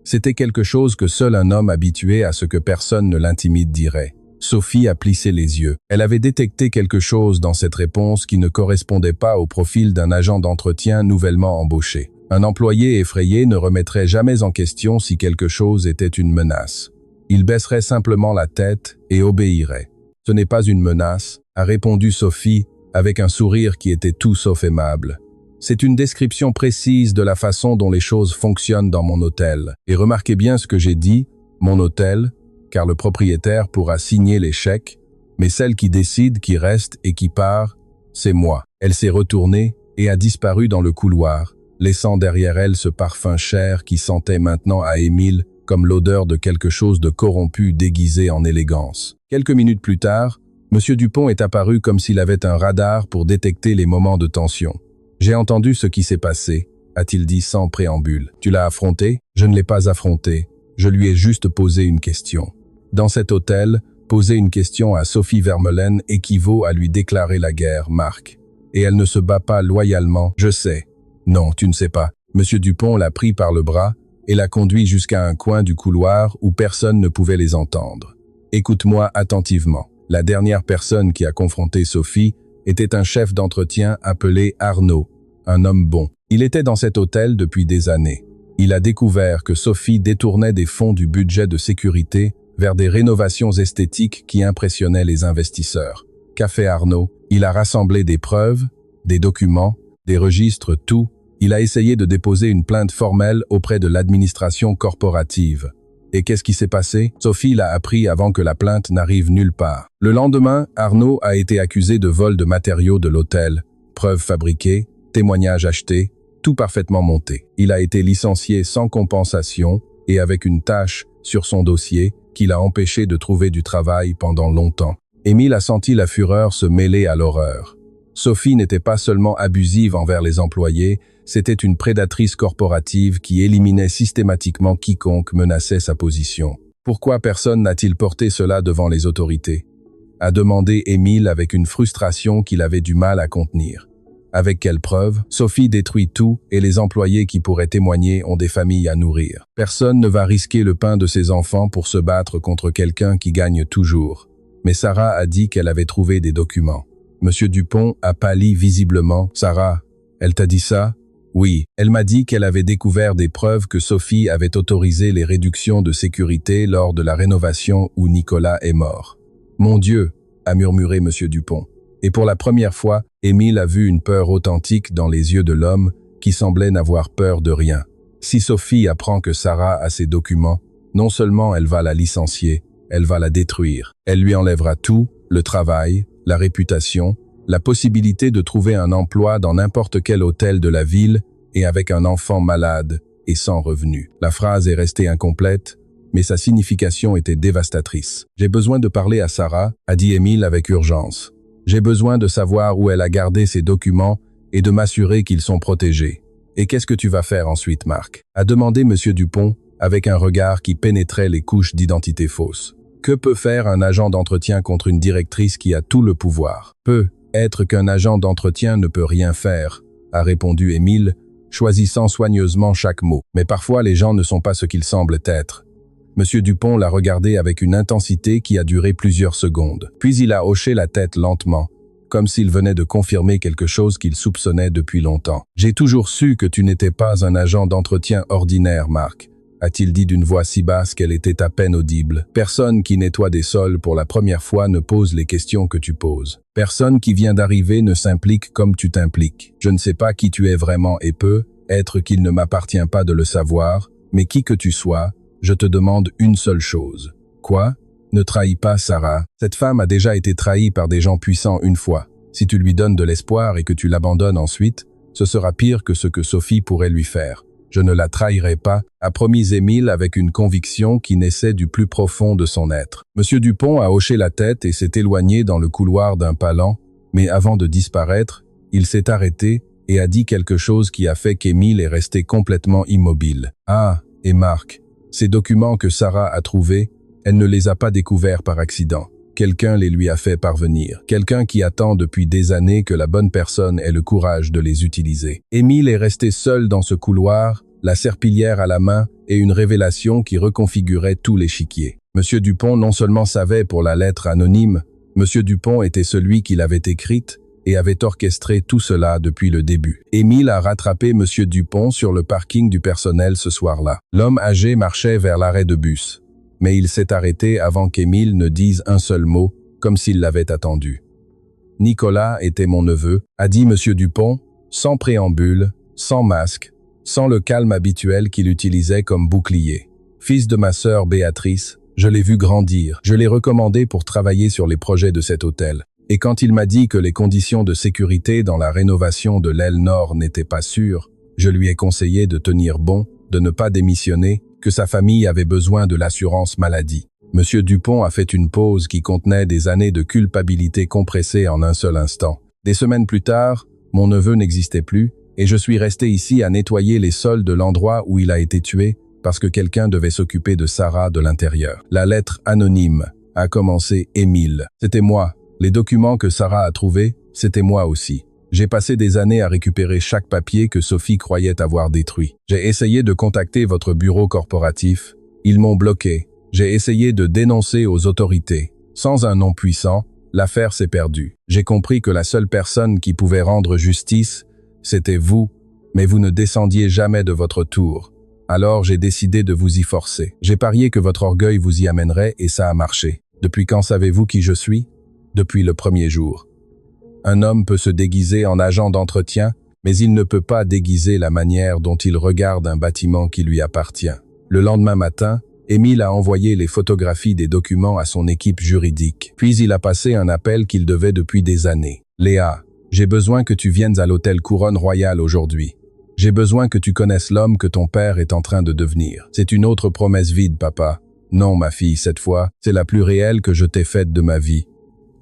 A: C'était quelque chose que seul un homme habitué à ce que personne ne l'intimide dirait. Sophie a plissé les yeux. Elle avait détecté quelque chose dans cette réponse qui ne correspondait pas au profil d'un agent d'entretien nouvellement embauché. Un employé effrayé ne remettrait jamais en question si quelque chose était une menace. Il baisserait simplement la tête et obéirait. « Ce n'est pas une menace », a répondu Sophie avec un sourire qui était tout sauf aimable. « C'est une description précise de la façon dont les choses fonctionnent dans mon hôtel. Et remarquez bien ce que j'ai dit, mon hôtel, car le propriétaire pourra signer les chèques, mais celle qui décide, qui reste et qui part, c'est moi. » Elle s'est retournée et a disparu dans le couloir, laissant derrière elle ce parfum cher qui sentait maintenant à Émile comme l'odeur de quelque chose de corrompu déguisé en élégance. Quelques minutes plus tard, M. Dupont est apparu comme s'il avait un radar pour détecter les moments de tension. « J'ai entendu ce qui s'est passé », a-t-il dit sans préambule. « Tu l'as affronté ?» « Je ne l'ai pas affronté. Je lui ai juste posé une question. Dans cet hôtel, Poser une question à Sophie Vermeulen équivaut à lui déclarer la guerre, Marc. Et elle ne se bat pas loyalement, je sais. Non, tu ne sais pas. Monsieur Dupont l'a pris par le bras et l'a conduit jusqu'à un coin du couloir où personne ne pouvait les entendre. Écoute-moi attentivement. La dernière personne qui a confronté Sophie était un chef d'entretien appelé Arnaud, un homme bon. Il était dans cet hôtel depuis des années. Il a découvert que Sophie détournait des fonds du budget de sécurité vers des rénovations esthétiques qui impressionnaient les investisseurs. Qu'a fait Arnaud? Il a rassemblé des preuves, des documents, des registres, tout. Il a essayé de déposer une plainte formelle auprès de l'administration corporative. Et qu'est-ce qui s'est passé? Sophie l'a appris avant que la plainte n'arrive nulle part. Le lendemain, Arnaud a été accusé de vol de matériaux de l'hôtel, preuves fabriquées, témoignages achetés, tout parfaitement monté. Il a été licencié sans compensation et avec une tâche sur son dossier qui l'a empêché de trouver du travail pendant longtemps. Émile a senti la fureur se mêler à l'horreur. Sophie n'était pas seulement abusive envers les employés, c'était une prédatrice corporative qui éliminait systématiquement quiconque menaçait sa position. Pourquoi personne n'a-t-il porté cela devant les autorités? A demandé Émile avec une frustration qu'il avait du mal à contenir. Avec quelle preuve? Sophie détruit tout et les employés qui pourraient témoigner ont des familles à nourrir. Personne ne va risquer le pain de ses enfants pour se battre contre quelqu'un qui gagne toujours. Mais Sarah a dit qu'elle avait trouvé des documents. Monsieur Dupont a pâli visiblement. Sarah, elle t'a dit ça? Oui, elle m'a dit qu'elle avait découvert des preuves que Sophie avait autorisé les réductions de sécurité lors de la rénovation où Nicolas est mort. Mon Dieu, a murmuré Monsieur Dupont. Et pour la première fois, Émile a vu une peur authentique dans les yeux de l'homme qui semblait n'avoir peur de rien. Si Sophie apprend que Sarah a ces documents, non seulement elle va la licencier, elle va la détruire. Elle lui enlèvera tout, le travail, la réputation, la possibilité de trouver un emploi dans n'importe quel hôtel de la ville et avec un enfant malade et sans revenu. La phrase est restée incomplète, mais sa signification était dévastatrice. « J'ai besoin de parler à Sarah », a dit Émile avec urgence. « J'ai besoin de savoir où elle a gardé ses documents et de m'assurer qu'ils sont protégés. Et qu'est-ce que tu vas faire ensuite, Marc ?» a demandé Monsieur Dupont avec un regard qui pénétrait les couches d'identité fausse. Que peut faire un agent d'entretien contre une directrice qui a tout le pouvoir? Peut être qu'un agent d'entretien ne peut rien faire, a répondu Émile, choisissant soigneusement chaque mot. Mais parfois les gens ne sont pas ce qu'ils semblent être. Monsieur Dupont l'a regardé avec une intensité qui a duré plusieurs secondes. Puis il a hoché la tête lentement, comme s'il venait de confirmer quelque chose qu'il soupçonnait depuis longtemps. « J'ai toujours su que tu n'étais pas un agent d'entretien ordinaire, Marc, » a-t-il dit d'une voix si basse qu'elle était à peine audible. « Personne qui nettoie des sols pour la première fois ne pose les questions que tu poses. Personne qui vient d'arriver ne s'implique comme tu t'impliques. Je ne sais pas qui tu es vraiment et peut être qu'il ne m'appartient pas de le savoir, mais qui que tu sois, je te demande une seule chose. Quoi? Ne trahis pas Sarah. Cette femme a déjà été trahie par des gens puissants une fois. Si tu lui donnes de l'espoir et que tu l'abandonnes ensuite, ce sera pire que ce que Sophie pourrait lui faire. Je ne la trahirai pas, a promis Émile avec une conviction qui naissait du plus profond de son être. Monsieur Dupont a hoché la tête et s'est éloigné dans le couloir d'un pas lent, mais avant de disparaître, il s'est arrêté et a dit quelque chose qui a fait qu'Émile est resté complètement immobile. Ah, et Marc, ces documents que Sarah a trouvés, elle ne les a pas découverts par accident. Quelqu'un les lui a fait parvenir. Quelqu'un qui attend depuis des années que la bonne personne ait le courage de les utiliser. Émile est resté seul dans ce couloir, la serpillière à la main et une révélation qui reconfigurait tout l'échiquier. Monsieur Dupont non seulement savait pour la lettre anonyme, Monsieur Dupont était celui qui l'avait écrite et avait orchestré tout cela depuis le début. Émile a rattrapé Monsieur Dupont sur le parking du personnel ce soir-là. L'homme âgé marchait vers l'arrêt de bus. Mais il s'est arrêté avant qu'Émile ne dise un seul mot, comme s'il l'avait attendu. « Nicolas était mon neveu », a dit Monsieur Dupont, sans préambule, sans masque, sans le calme habituel qu'il utilisait comme bouclier. « Fils de ma sœur Béatrice, je l'ai vu grandir, je l'ai recommandé pour travailler sur les projets de cet hôtel. Et quand il m'a dit que les conditions de sécurité dans la rénovation de l'aile nord n'étaient pas sûres, je lui ai conseillé de tenir bon, de ne pas démissionner, que sa famille avait besoin de l'assurance maladie. Monsieur Dupont a fait une pause qui contenait des années de culpabilité compressées en un seul instant. Des semaines plus tard, mon neveu n'existait plus, et je suis resté ici à nettoyer les sols de l'endroit où il a été tué, parce que quelqu'un devait s'occuper de Sarah de l'intérieur. La lettre anonyme, a commencé Émile. C'était moi. Les documents que Sarah a trouvés, c'était moi aussi. J'ai passé des années à récupérer chaque papier que Sophie croyait avoir détruit. J'ai essayé de contacter votre bureau corporatif. Ils m'ont bloqué. J'ai essayé de dénoncer aux autorités. Sans un nom puissant, l'affaire s'est perdue. J'ai compris que la seule personne qui pouvait rendre justice, c'était vous, mais vous ne descendiez jamais de votre tour. Alors j'ai décidé de vous y forcer. J'ai parié que votre orgueil vous y amènerait et ça a marché. Depuis quand savez-vous qui je suis? Depuis le premier jour. Un homme peut se déguiser en agent d'entretien, mais il ne peut pas déguiser la manière dont il regarde un bâtiment qui lui appartient. Le lendemain matin, Émile a envoyé les photographies des documents à son équipe juridique. Puis il a passé un appel qu'il devait depuis des années. « Léa, j'ai besoin que tu viennes à l'hôtel Couronne Royale aujourd'hui. J'ai besoin que tu connaisses l'homme que ton père est en train de devenir. C'est une autre promesse vide, papa. Non, ma fille, cette fois, c'est la plus réelle que je t'ai faite de ma vie. »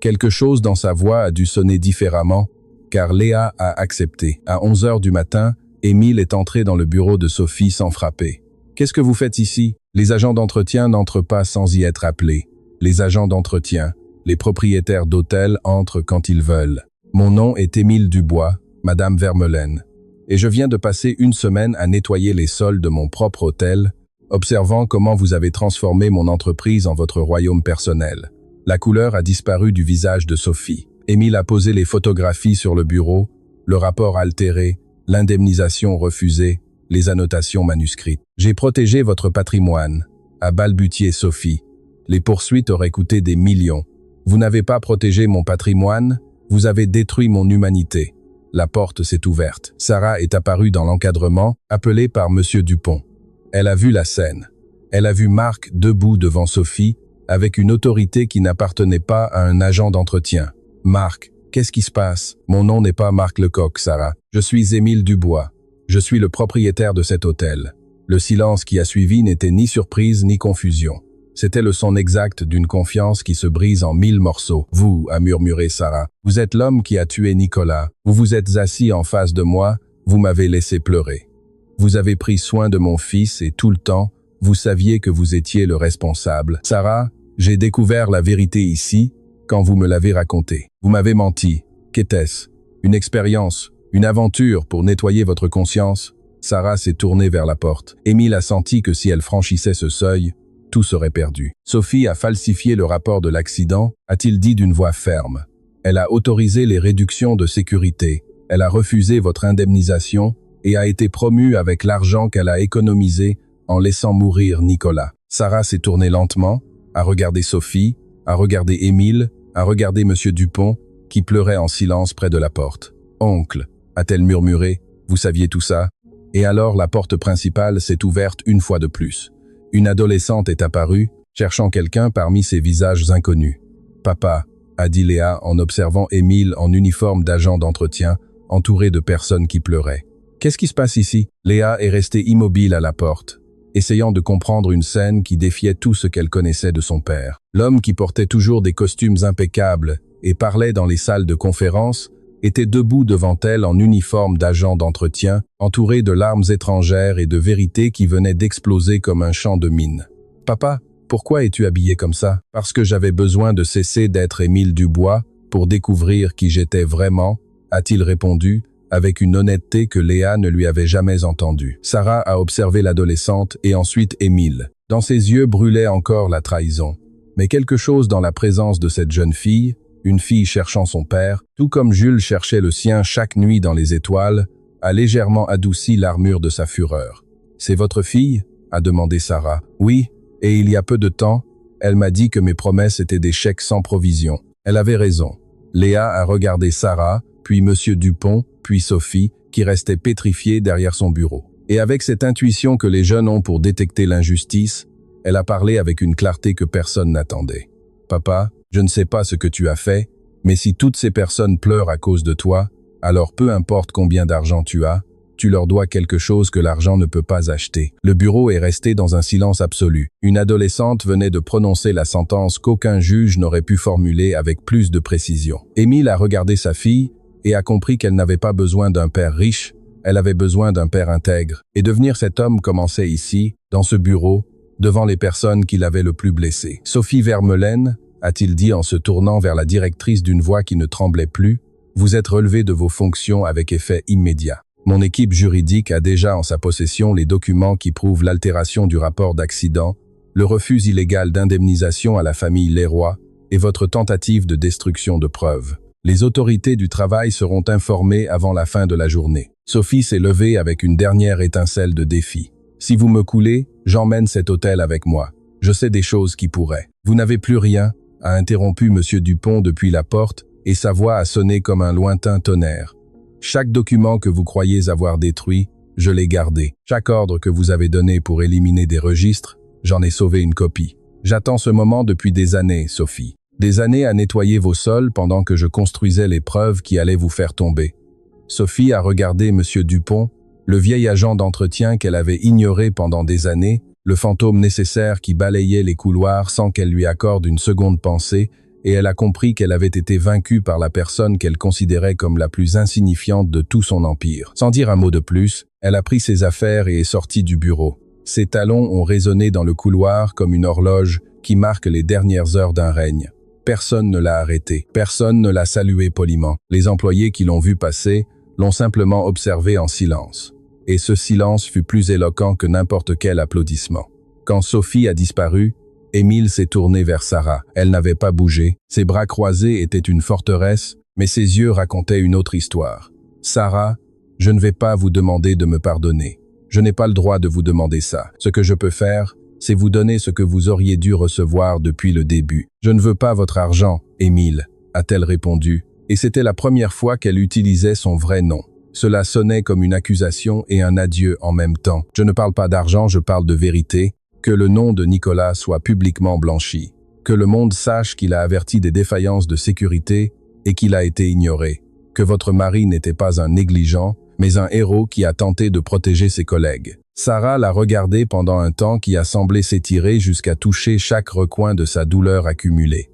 A: Quelque chose dans sa voix a dû sonner différemment, car Léa a accepté. À 11h du matin, Émile est entré dans le bureau de Sophie sans frapper. « Qu'est-ce que vous faites ici? Les agents d'entretien n'entrent pas sans y être appelés. Les agents d'entretien, les propriétaires d'hôtels entrent quand ils veulent. Mon nom est Émile Dubois, Madame Vermeulen, et je viens de passer une semaine à nettoyer les sols de mon propre hôtel, observant comment vous avez transformé mon entreprise en votre royaume personnel. » La couleur a disparu du visage de Sophie. Émile a posé les photographies sur le bureau, le rapport altéré, l'indemnisation refusée, les annotations manuscrites. « J'ai protégé votre patrimoine », a balbutié Sophie. « Les poursuites auraient coûté des millions. Vous n'avez pas protégé mon patrimoine, vous avez détruit mon humanité. » La porte s'est ouverte. Sarah est apparue dans l'encadrement, appelée par Monsieur Dupont. Elle a vu la scène. Elle a vu Marc debout devant Sophie, avec une autorité qui n'appartenait pas à un agent d'entretien. « Marc, qu'est-ce qui se passe? Mon nom n'est pas Marc Lecoq, Sarah. Je suis Émile Dubois. Je suis le propriétaire de cet hôtel. » Le silence qui a suivi n'était ni surprise ni confusion. C'était le son exact d'une confiance qui se brise en 1000 morceaux. « Vous, » a murmuré Sarah, « vous êtes l'homme qui a tué Nicolas. Vous vous êtes assis en face de moi, vous m'avez laissé pleurer. Vous avez pris soin de mon fils et tout le temps, vous saviez que vous étiez le responsable. Sarah, j'ai découvert la vérité ici, quand vous me l'avez raconté. Vous m'avez menti. Qu'était-ce? Une expérience, une aventure pour nettoyer votre conscience? » Sarah s'est tournée vers la porte. Émile a senti que si elle franchissait ce seuil, tout serait perdu. Sophie a falsifié le rapport de l'accident, a-t-il dit d'une voix ferme. Elle a autorisé les réductions de sécurité. Elle a refusé votre indemnisation et a été promue avec l'argent qu'elle a économisé en laissant mourir Nicolas. Sarah s'est tournée lentement, a regardé Sophie, a regardé Émile, a regardé Monsieur Dupont, qui pleurait en silence près de la porte. « Oncle », a-t-elle murmuré, « vous saviez tout ça ?» Et alors la porte principale s'est ouverte une fois de plus. Une adolescente est apparue, cherchant quelqu'un parmi ces visages inconnus. « Papa », a dit Léa en observant Émile en uniforme d'agent d'entretien, entouré de personnes qui pleuraient. « Qu'est-ce qui se passe ici ?» Léa est restée immobile à la porte, essayant de comprendre une scène qui défiait tout ce qu'elle connaissait de son père. L'homme qui portait toujours des costumes impeccables et parlait dans les salles de conférence était debout devant elle en uniforme d'agent d'entretien, entouré de larmes étrangères et de vérités qui venaient d'exploser comme un champ de mines. « Papa, pourquoi es-tu habillé comme ça? » « Parce que j'avais besoin de cesser d'être Émile Dubois pour découvrir qui j'étais vraiment, » a-t-il répondu, avec une honnêteté que Léa ne lui avait jamais entendue. Sarah a observé l'adolescente et ensuite Émile. Dans ses yeux brûlait encore la trahison. Mais quelque chose dans la présence de cette jeune fille, une fille cherchant son père, tout comme Jules cherchait le sien chaque nuit dans les étoiles, a légèrement adouci l'armure de sa fureur. « C'est votre fille ?» a demandé Sarah. « Oui, et il y a peu de temps, elle m'a dit que mes promesses étaient des chèques sans provision. Elle avait raison. » Léa a regardé Sarah, puis Monsieur Dupont, puis Sophie, qui restait pétrifiée derrière son bureau. Et avec cette intuition que les jeunes ont pour détecter l'injustice, elle a parlé avec une clarté que personne n'attendait. « Papa, je ne sais pas ce que tu as fait, mais si toutes ces personnes pleurent à cause de toi, alors peu importe combien d'argent tu as, tu leur dois quelque chose que l'argent ne peut pas acheter. » Le bureau est resté dans un silence absolu. Une adolescente venait de prononcer la sentence qu'aucun juge n'aurait pu formuler avec plus de précision. Émile a regardé sa fille et a compris qu'elle n'avait pas besoin d'un père riche, elle avait besoin d'un père intègre. Et devenir cet homme commençait ici, dans ce bureau, devant les personnes qui l'avaient le plus blessé. Sophie Vermeulen a-t-il dit en se tournant vers la directrice d'une voix qui ne tremblait plus. Vous êtes relevé de vos fonctions avec effet immédiat. Mon équipe juridique a déjà en sa possession les documents qui prouvent l'altération du rapport d'accident, le refus illégal d'indemnisation à la famille Leroy et votre tentative de destruction de preuves. Les autorités du travail seront informées avant la fin de la journée. Sophie s'est levée avec une dernière étincelle de défi. Si vous me coulez, j'emmène cet hôtel avec moi. Je sais des choses qui pourraient. Vous n'avez plus rien, a interrompu M. Dupont depuis la porte, et sa voix a sonné comme un lointain tonnerre. Chaque document que vous croyez avoir détruit, je l'ai gardé. Chaque ordre que vous avez donné pour éliminer des registres, j'en ai sauvé une copie. J'attends ce moment depuis des années, Sophie. Des années à nettoyer vos sols pendant que je construisais les preuves qui allaient vous faire tomber. Sophie a regardé M. Dupont, le vieil agent d'entretien qu'elle avait ignoré pendant des années, le fantôme nécessaire qui balayait les couloirs sans qu'elle lui accorde une seconde pensée, et elle a compris qu'elle avait été vaincue par la personne qu'elle considérait comme la plus insignifiante de tout son empire. Sans dire un mot de plus, elle a pris ses affaires et est sortie du bureau. Ses talons ont résonné dans le couloir comme une horloge qui marque les dernières heures d'un règne. Personne ne l'a arrêtée, personne ne l'a salué poliment. Les employés qui l'ont vu passer l'ont simplement observé en silence. Et ce silence fut plus éloquent que n'importe quel applaudissement. Quand Sophie a disparu, Émile s'est tourné vers Sarah. Elle n'avait pas bougé. Ses bras croisés étaient une forteresse, mais ses yeux racontaient une autre histoire. « Sarah, je ne vais pas vous demander de me pardonner. Je n'ai pas le droit de vous demander ça. Ce que je peux faire, c'est vous donner ce que vous auriez dû recevoir depuis le début. Je ne veux pas votre argent, Émile, a-t-elle répondu, et c'était la première fois qu'elle utilisait son vrai nom. Cela sonnait comme une accusation et un adieu en même temps. Je ne parle pas d'argent, je parle de vérité. Que le nom de Nicolas soit publiquement blanchi. Que le monde sache qu'il a averti des défaillances de sécurité et qu'il a été ignoré. Que votre mari n'était pas un négligent, mais un héros qui a tenté de protéger ses collègues. Sarah l'a regardé pendant un temps qui a semblé s'étirer jusqu'à toucher chaque recoin de sa douleur accumulée.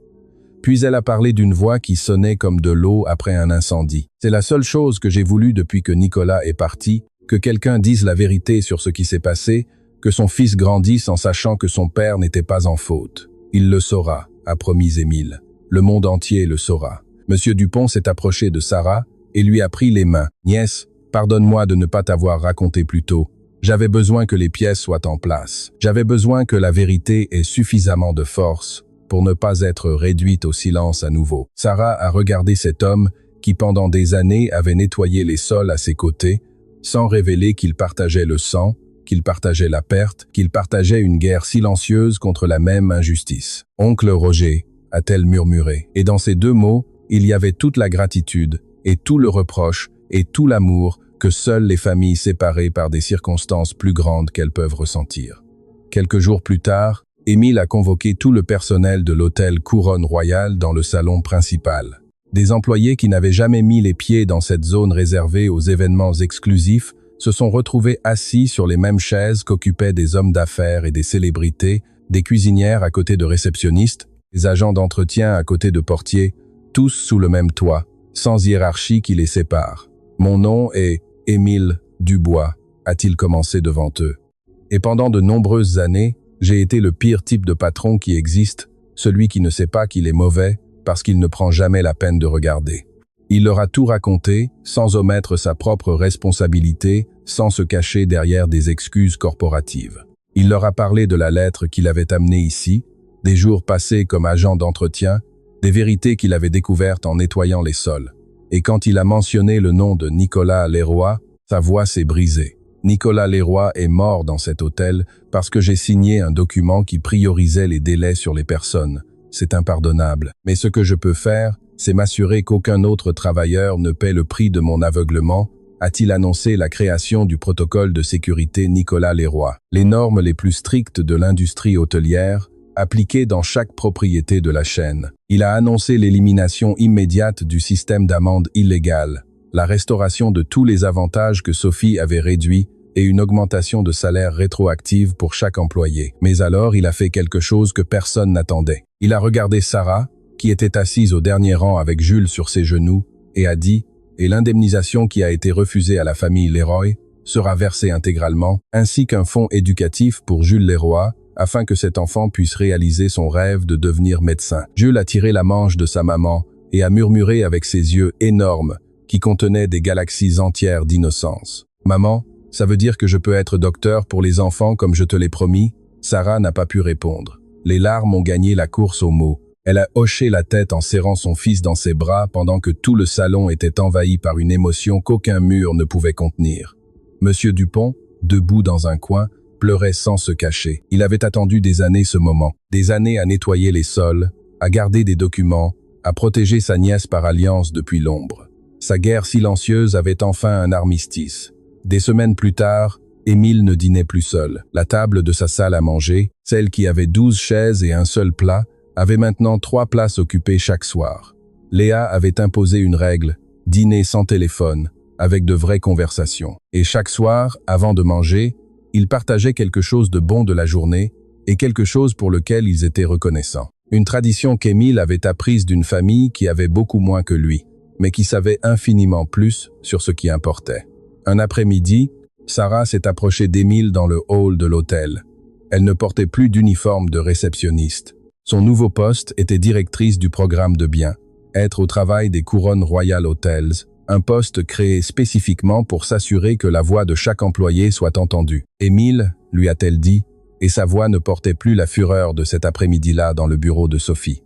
A: Puis elle a parlé d'une voix qui sonnait comme de l'eau après un incendie. C'est la seule chose que j'ai voulu depuis que Nicolas est parti, que quelqu'un dise la vérité sur ce qui s'est passé, que son fils grandisse en sachant que son père n'était pas en faute. Il le saura, a promis Émile. Le monde entier le saura. Monsieur Dupont s'est approché de Sarah et lui a pris les mains. « Nièce, pardonne-moi de ne pas t'avoir raconté plus tôt. J'avais besoin que les pièces soient en place. J'avais besoin que la vérité ait suffisamment de force pour ne pas être réduite au silence à nouveau. » Sarah a regardé cet homme qui pendant des années avait nettoyé les sols à ses côtés, sans révéler qu'il partageait le sang, qu'il partageait la perte, qu'il partageait une guerre silencieuse contre la même injustice. « Oncle Roger », a-t-elle murmuré, et dans ces deux mots, il y avait toute la gratitude, et tout le reproche, et tout l'amour que seules les familles séparées par des circonstances plus grandes qu'elles peuvent ressentir. Quelques jours plus tard, Émile a convoqué tout le personnel de l'hôtel Couronne Royale dans le salon principal. Des employés qui n'avaient jamais mis les pieds dans cette zone réservée aux événements exclusifs se sont retrouvés assis sur les mêmes chaises qu'occupaient des hommes d'affaires et des célébrités, des cuisinières à côté de réceptionnistes, des agents d'entretien à côté de portiers, tous sous le même toit, sans hiérarchie qui les sépare. « Mon nom est Émile Dubois », a-t-il commencé devant eux. « Et pendant de nombreuses années, j'ai été le pire type de patron qui existe, celui qui ne sait pas qu'il est mauvais parce qu'il ne prend jamais la peine de regarder. » Il leur a tout raconté, sans omettre sa propre responsabilité, sans se cacher derrière des excuses corporatives. Il leur a parlé de la lettre qu'il avait amenée ici, des jours passés comme agent d'entretien, des vérités qu'il avait découvertes en nettoyant les sols. Et quand il a mentionné le nom de Nicolas Leroy, sa voix s'est brisée. Nicolas Leroy est mort dans cet hôtel parce que j'ai signé un document qui priorisait les délais sur les personnes. C'est impardonnable. Mais ce que je peux faire, c'est m'assurer qu'aucun autre travailleur ne paie le prix de mon aveuglement, a-t-il annoncé la création du protocole de sécurité Nicolas Leroy. Les normes les plus strictes de l'industrie hôtelière, appliquées dans chaque propriété de la chaîne. Il a annoncé l'élimination immédiate du système d'amende illégale, la restauration de tous les avantages que Sophie avait réduits et une augmentation de salaire rétroactive pour chaque employé. Mais alors, il a fait quelque chose que personne n'attendait. Il a regardé Sarah, qui était assise au dernier rang avec Jules sur ses genoux, et a dit « Et l'indemnisation qui a été refusée à la famille Leroy sera versée intégralement, ainsi qu'un fonds éducatif pour Jules Leroy, afin que cet enfant puisse réaliser son rêve de devenir médecin. Jules a tiré la manche de sa maman et a murmuré avec ses yeux énormes qui contenaient des galaxies entières d'innocence. « Maman, ça veut dire que je peux être docteur pour les enfants comme je te l'ai promis ?» Sarah n'a pas pu répondre. Les larmes ont gagné la course aux mots. Elle a hoché la tête en serrant son fils dans ses bras pendant que tout le salon était envahi par une émotion qu'aucun mur ne pouvait contenir. Monsieur Dupont, debout dans un coin, pleurait sans se cacher. Il avait attendu des années ce moment, des années à nettoyer les sols, à garder des documents, à protéger sa nièce par alliance depuis l'ombre. Sa guerre silencieuse avait enfin un armistice. Des semaines plus tard, Émile ne dînait plus seul. La table de sa salle à manger, celle qui avait 12 chaises et un seul plat, avait maintenant 3 places occupées chaque soir. Léa avait imposé une règle, dîner sans téléphone, avec de vraies conversations. Et chaque soir, avant de manger, ils partageaient quelque chose de bon de la journée et quelque chose pour lequel ils étaient reconnaissants. Une tradition qu'Émile avait apprise d'une famille qui avait beaucoup moins que lui, mais qui savait infiniment plus sur ce qui importait. Un après-midi, Sarah s'est approchée d'Émile dans le hall de l'hôtel. Elle ne portait plus d'uniforme de réceptionniste. Son nouveau poste était directrice du programme de biens, être au travail des Couronnes Royal Hotels, un poste créé spécifiquement pour s'assurer que la voix de chaque employé soit entendue. « Émile » lui a-t-elle dit, et sa voix ne portait plus la fureur de cet après-midi-là dans le bureau de Sophie.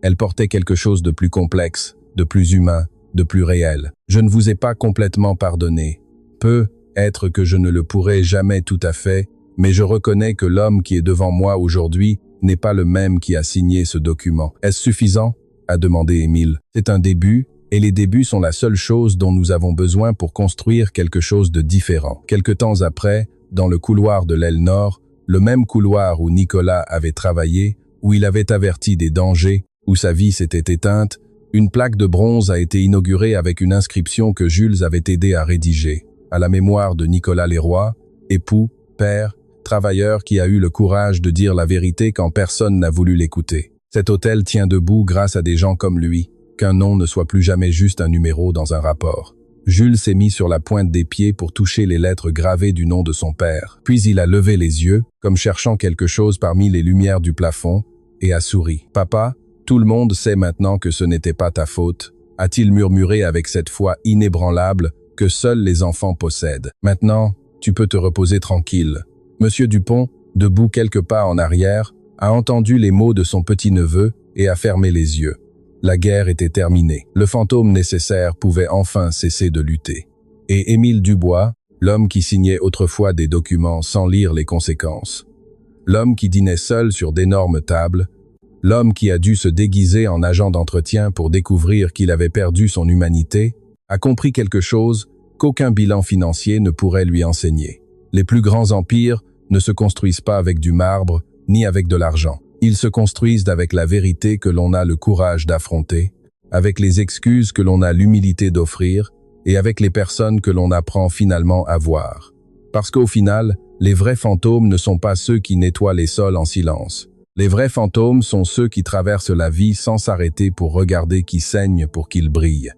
A: Elle portait quelque chose de plus complexe, de plus humain, de plus réel. « Je ne vous ai pas complètement pardonné. Peut-être que je ne le pourrai jamais tout à fait, mais je reconnais que l'homme qui est devant moi aujourd'hui n'est pas le même qui a signé ce document. Est-ce suffisant ?» a demandé Émile. « C'est un début, et les débuts sont la seule chose dont nous avons besoin pour construire quelque chose de différent. » Quelque temps après, dans le couloir de l'aile nord, le même couloir où Nicolas avait travaillé, où il avait averti des dangers, où sa vie s'était éteinte, une plaque de bronze a été inaugurée avec une inscription que Jules avait aidé à rédiger, à la mémoire de Nicolas Leroy, époux, père, travailleur qui a eu le courage de dire la vérité quand personne n'a voulu l'écouter. Cet hôtel tient debout grâce à des gens comme lui, qu'un nom ne soit plus jamais juste un numéro dans un rapport. Jules s'est mis sur la pointe des pieds pour toucher les lettres gravées du nom de son père. Puis il a levé les yeux, comme cherchant quelque chose parmi les lumières du plafond, et a souri. « Papa, tout le monde sait maintenant que ce n'était pas ta faute, » a-t-il murmuré avec cette foi inébranlable que seuls les enfants possèdent. « Maintenant, tu peux te reposer tranquille. » Monsieur Dupont, debout quelques pas en arrière, a entendu les mots de son petit-neveu et a fermé les yeux. La guerre était terminée. Le fantôme nécessaire pouvait enfin cesser de lutter. Et Émile Dubois, l'homme qui signait autrefois des documents sans lire les conséquences, l'homme qui dînait seul sur d'énormes tables, l'homme qui a dû se déguiser en agent d'entretien pour découvrir qu'il avait perdu son humanité, a compris quelque chose qu'aucun bilan financier ne pourrait lui enseigner. Les plus grands empires ne se construisent pas avec du marbre ni avec de l'argent. Ils se construisent avec la vérité que l'on a le courage d'affronter, avec les excuses que l'on a l'humilité d'offrir et avec les personnes que l'on apprend finalement à voir. Parce qu'au final, les vrais fantômes ne sont pas ceux qui nettoient les sols en silence. Les vrais fantômes sont ceux qui traversent la vie sans s'arrêter pour regarder qui saigne pour qu'il brille.